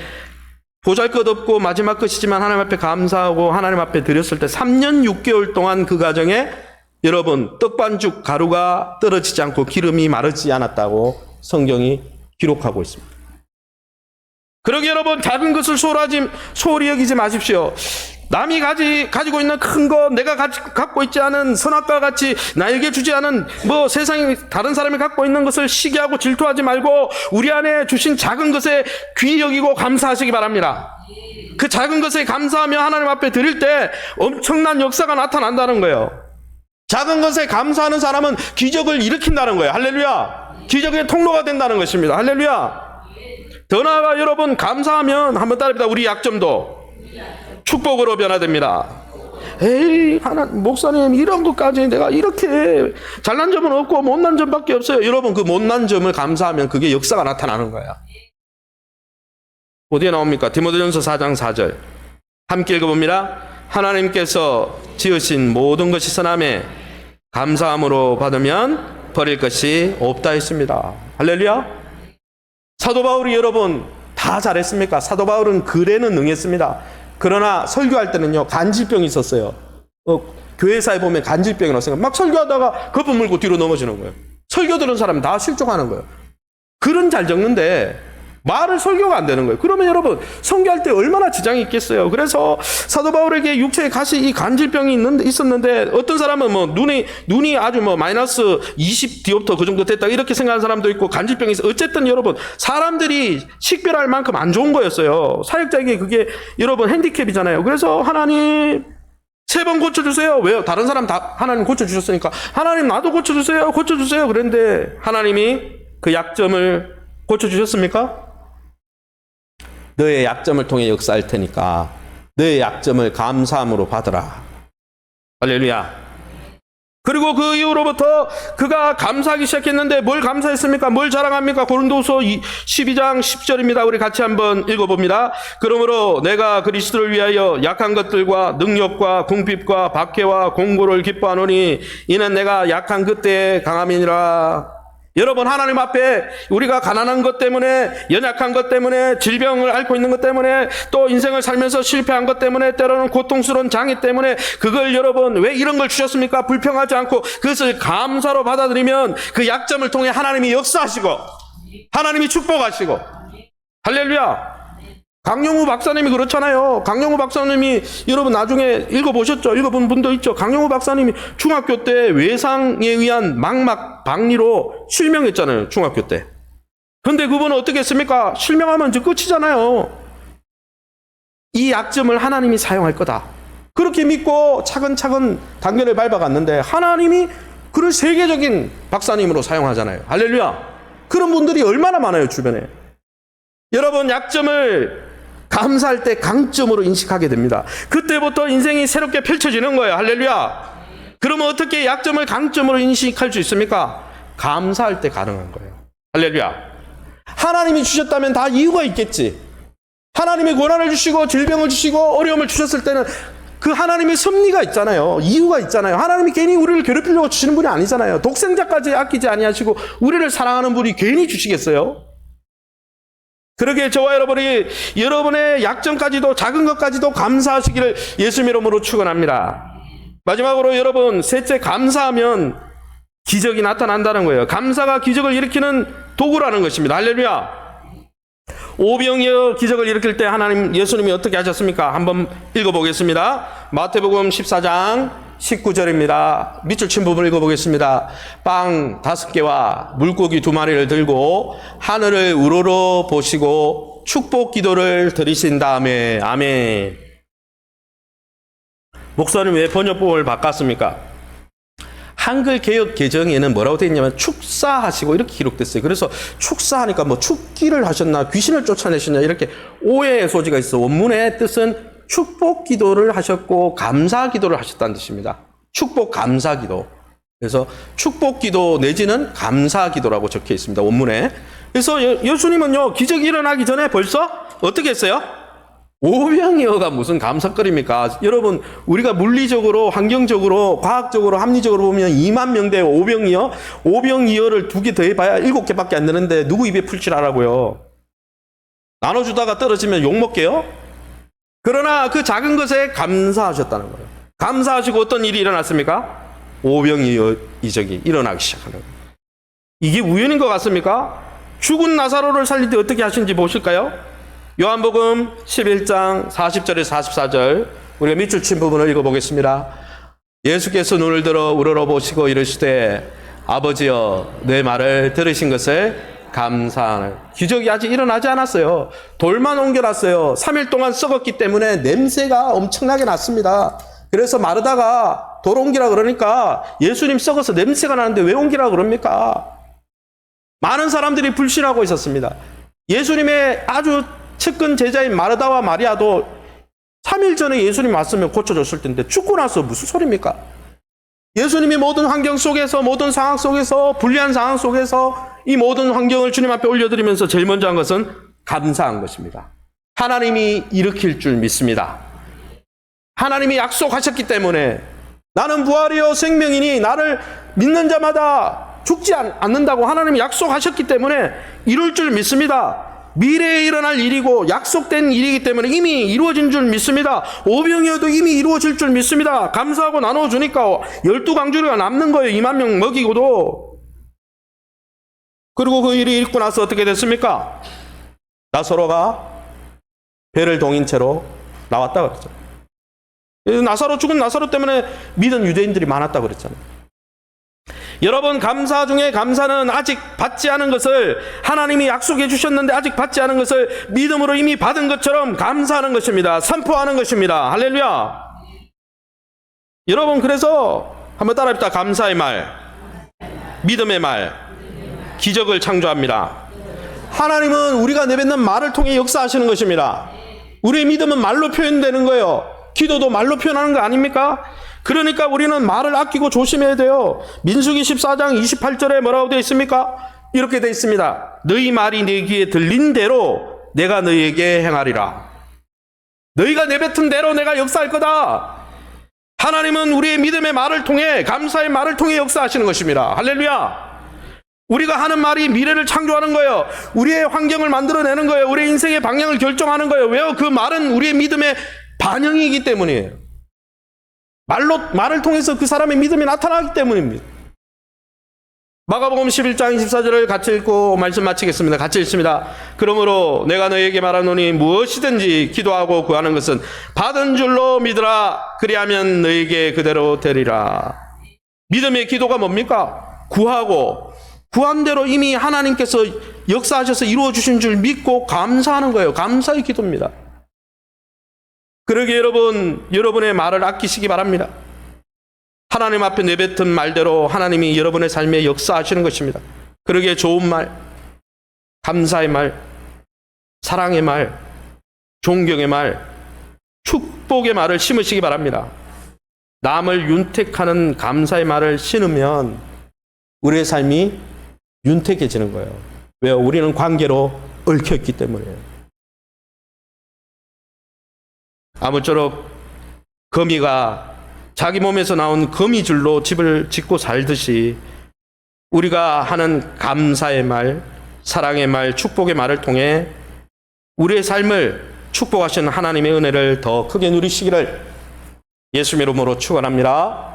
보잘것없고 마지막 것이지만 하나님 앞에 감사하고 하나님 앞에 드렸을 때 3년 6개월 동안 그 가정에 여러분 떡반죽 가루가 떨어지지 않고 기름이 마르지 않았다고 성경이 기록하고 있습니다. 그러기 여러분, 작은 것을 소홀히 여기지 마십시오. 남이 가지고 있는 큰 거, 내가 갖고 있지 않은 선악과 같이 나에게 주지 않은 뭐 세상에 다른 사람이 갖고 있는 것을 시기하고 질투하지 말고 우리 안에 주신 작은 것에 귀히 여기고 감사하시기 바랍니다. 그 작은 것에 감사하며 하나님 앞에 드릴 때 엄청난 역사가 나타난다는 거예요. 작은 것에 감사하는 사람은 기적을 일으킨다는 거예요. 할렐루야. 기적의 통로가 된다는 것입니다. 할렐루야. 더 나아가 여러분, 감사하면 한번 따라합니다. 우리 약점도 축복으로 변화됩니다. 에이, 목사님, 이런 것까지 내가 이렇게 잘난 점은 없고 못난 점밖에 없어요. 여러분, 그 못난 점을 감사하면 그게 역사가 나타나는 거야. 어디에 나옵니까? 디모데전서 4장 4절. 함께 읽어봅니다. 하나님께서 지으신 모든 것이 선함에 감사함으로 받으면 버릴 것이 없다 했습니다. 할렐루야. 사도 바울이 여러분 다 잘했습니까? 사도 바울은 글에는 능했습니다. 그러나 설교할 때는요, 간질병이 있었어요. 교회사에 보면 간질병이 났으니까 막 설교하다가 거품 물고 뒤로 넘어지는 거예요. 설교 들은 사람 다 실족하는 거예요. 글은 잘 적는데 말을 설교가 안 되는 거예요. 그러면 여러분 선교할 때 얼마나 지장이 있겠어요. 그래서 사도 바울에게 육체에 가시 이 간질병이 있었는데 어떤 사람은 뭐 눈이 아주 뭐 마이너스 20 디옵터 그 정도 됐다 이렇게 생각하는 사람도 있고, 간질병이 있어. 어쨌든 여러분 사람들이 식별할 만큼 안 좋은 거였어요. 사역자에게 그게 여러분 핸디캡이잖아요. 그래서 하나님 3번 고쳐주세요. 왜요? 다른 사람 다 하나님 고쳐주셨으니까 하나님 나도 고쳐주세요. 그랬는데 하나님이 그 약점을 고쳐주셨습니까? 너의 약점을 통해 역사할 테니까 너의 약점을 감사함으로 받으라. 할렐루야. 그리고 그 이후로부터 그가 감사하기 시작했는데 뭘 감사했습니까? 뭘 자랑합니까? 고린도서 12장 10절입니다. 우리 같이 한번 읽어봅니다. 그러므로 내가 그리스도를 위하여 약한 것들과 능력과 궁핍과 박해와 공고를 기뻐하노니 이는 내가 약한 그때의 강함이니라. 여러분, 하나님 앞에 우리가 가난한 것 때문에, 연약한 것 때문에, 질병을 앓고 있는 것 때문에, 또 인생을 살면서 실패한 것 때문에, 때로는 고통스러운 장애 때문에, 그걸 여러분 왜 이런 걸 주셨습니까? 불평하지 않고 그것을 감사로 받아들이면 그 약점을 통해 하나님이 역사하시고 하나님이 축복하시고. 할렐루야. 강영우 박사님이 그렇잖아요. 강영우 박사님이 여러분 나중에 읽어보셨죠? 읽어본 분도 있죠. 강영우 박사님이 중학교 때 외상에 의한 망막 박리로 실명했잖아요. 중학교 때. 근데 그분은 어떻게 했습니까? 실명하면 이제 끝이잖아요. 이 약점을 하나님이 사용할 거다. 그렇게 믿고 차근차근 단계를 밟아갔는데 하나님이 그를 세계적인 박사님으로 사용하잖아요. 할렐루야. 그런 분들이 얼마나 많아요, 주변에. 여러분, 약점을 감사할 때 강점으로 인식하게 됩니다. 그때부터 인생이 새롭게 펼쳐지는 거예요. 할렐루야. 그러면 어떻게 약점을 강점으로 인식할 수 있습니까? 감사할 때 가능한 거예요. 할렐루야. 하나님이 주셨다면 다 이유가 있겠지. 하나님이 고난을 주시고 질병을 주시고 어려움을 주셨을 때는 그 하나님의 섭리가 있잖아요. 이유가 있잖아요. 하나님이 괜히 우리를 괴롭히려고 주시는 분이 아니잖아요. 독생자까지 아끼지 아니하시고 우리를 사랑하는 분이 괜히 주시겠어요? 그러기에 저와 여러분이 여러분의 약점까지도 작은 것까지도 감사하시기를 예수님 이름으로 축원합니다. 마지막으로 여러분, 셋째, 감사하면 기적이 나타난다는 거예요. 감사가 기적을 일으키는 도구라는 것입니다. 할렐루야. 오병이어 기적을 일으킬 때 하나님 예수님이 어떻게 하셨습니까? 한번 읽어보겠습니다. 마태복음 14장 19절입니다. 밑줄 친 부분 읽어보겠습니다. 빵 5개와 물고기 2마리를 들고 하늘을 우러러 보시고 축복 기도를 드리신 다음에 아멘. 목사님 왜 번역본을 바꿨습니까? 한글 개역 개정에는 뭐라고 되어 있냐면 축사하시고 이렇게 기록됐어요. 그래서 축사하니까 뭐 축기를 하셨나 귀신을 쫓아내셨냐 이렇게 오해의 소지가 있어. 원문의 뜻은 축복 기도를 하셨고 감사 기도를 하셨다는 뜻입니다. 축복 감사 기도. 그래서 축복 기도 내지는 감사 기도라고 적혀 있습니다. 원문에. 그래서 예수님은요 기적이 일어나기 전에 벌써 어떻게 했어요? 오병이어가 무슨 감사거리입니까? 여러분 우리가 물리적으로 환경적으로 과학적으로 합리적으로 보면 2만 명대 오병이어를 2개 더해봐야 7개밖에 안 되는데 누구 입에 풀 줄 알아고요? 나눠주다가 떨어지면 욕먹게요? 그러나 그 작은 것에 감사하셨다는 거예요. 감사하시고 어떤 일이 일어났습니까? 오병이어 이적이 일어나기 시작하는 거예요. 이게 우연인 것 같습니까? 죽은 나사로를 살릴 때 어떻게 하신지 보실까요? 요한복음 11장 40절에서 44절 우리가 밑줄 친 부분을 읽어보겠습니다. 예수께서 눈을 들어 우러러 보시고 이르시되 아버지여 내 말을 들으신 것을 감사하는. 기적이 아직 일어나지 않았어요. 돌만 옮겨놨어요. 3일 동안 썩었기 때문에 냄새가 엄청나게 났습니다. 그래서 마르다가 돌 옮기라 그러니까 예수님 썩어서 냄새가 나는데 왜 옮기라 그럽니까? 많은 사람들이 불신하고 있었습니다. 예수님의 아주 측근 제자인 마르다와 마리아도 3일 전에 예수님 왔으면 고쳐줬을 텐데 죽고 나서 무슨 소리입니까? 예수님이 모든 환경 속에서 모든 상황 속에서 불리한 상황 속에서 이 모든 환경을 주님 앞에 올려드리면서 제일 먼저 한 것은 감사한 것입니다. 하나님이 일으킬 줄 믿습니다. 하나님이 약속하셨기 때문에 나는 부활이요 생명이니 나를 믿는 자마다 죽지 않는다고 하나님이 약속하셨기 때문에 이룰 줄 믿습니다. 미래에 일어날 일이고 약속된 일이기 때문에 이미 이루어진 줄 믿습니다. 오병이어도 이미 이루어질 줄 믿습니다. 감사하고 나눠주니까 12강주리가 남는 거예요. 2만 명 먹이고도. 그리고 그 일이 있고 나서 어떻게 됐습니까? 나사로가 배를 동인 채로 나왔다 그랬죠. 나사로 죽은 나사로 때문에 믿은 유대인들이 많았다 그랬잖아요. 여러분 감사 중에 감사는 아직 받지 않은 것을 하나님이 약속해 주셨는데 아직 받지 않은 것을 믿음으로 이미 받은 것처럼 감사하는 것입니다. 선포하는 것입니다. 할렐루야. 여러분 그래서 한번 따라합시다. 감사의 말, 믿음의 말, 기적을 창조합니다. 하나님은 우리가 내뱉는 말을 통해 역사하시는 것입니다. 우리의 믿음은 말로 표현되는 거예요. 기도도 말로 표현하는 거 아닙니까? 그러니까 우리는 말을 아끼고 조심해야 돼요. 민수기 14장 28절에 뭐라고 되어 있습니까? 이렇게 되어 있습니다. 너희 말이 내 귀에 들린 대로 내가 너희에게 행하리라. 너희가 내뱉은 대로 내가 역사할 거다. 하나님은 우리의 믿음의 말을 통해 감사의 말을 통해 역사하시는 것입니다. 할렐루야. 우리가 하는 말이 미래를 창조하는 거예요. 우리의 환경을 만들어내는 거예요. 우리의 인생의 방향을 결정하는 거예요. 왜요? 그 말은 우리의 믿음의 반영이기 때문이에요. 말을 통해서 그 사람의 믿음이 나타나기 때문입니다. 마가복음 11장 24절을 같이 읽고 말씀 마치겠습니다. 같이 읽습니다. 그러므로 내가 너에게 말하노니 무엇이든지 기도하고 구하는 것은 받은 줄로 믿으라. 그리하면 너에게 그대로 되리라. 믿음의 기도가 뭡니까? 구하고 구한 대로 이미 하나님께서 역사하셔서 이루어 주신 줄 믿고 감사하는 거예요. 감사의 기도입니다. 그러기에 여러분의 말을 아끼시기 바랍니다. 하나님 앞에 내뱉은 말대로 하나님이 여러분의 삶에 역사하시는 것입니다. 그러기에 좋은 말, 감사의 말, 사랑의 말, 존경의 말, 축복의 말을 심으시기 바랍니다. 남을 윤택하는 감사의 말을 심으면 우리의 삶이 윤택해지는 거예요. 왜요? 우리는 관계로 얽혀있기 때문이에요. 아무쪼록 거미가 자기 몸에서 나온 거미줄로 집을 짓고 살듯이 우리가 하는 감사의 말, 사랑의 말, 축복의 말을 통해 우리의 삶을 축복하시는 하나님의 은혜를 더 크게 누리시기를 예수님의 이름으로 축원합니다.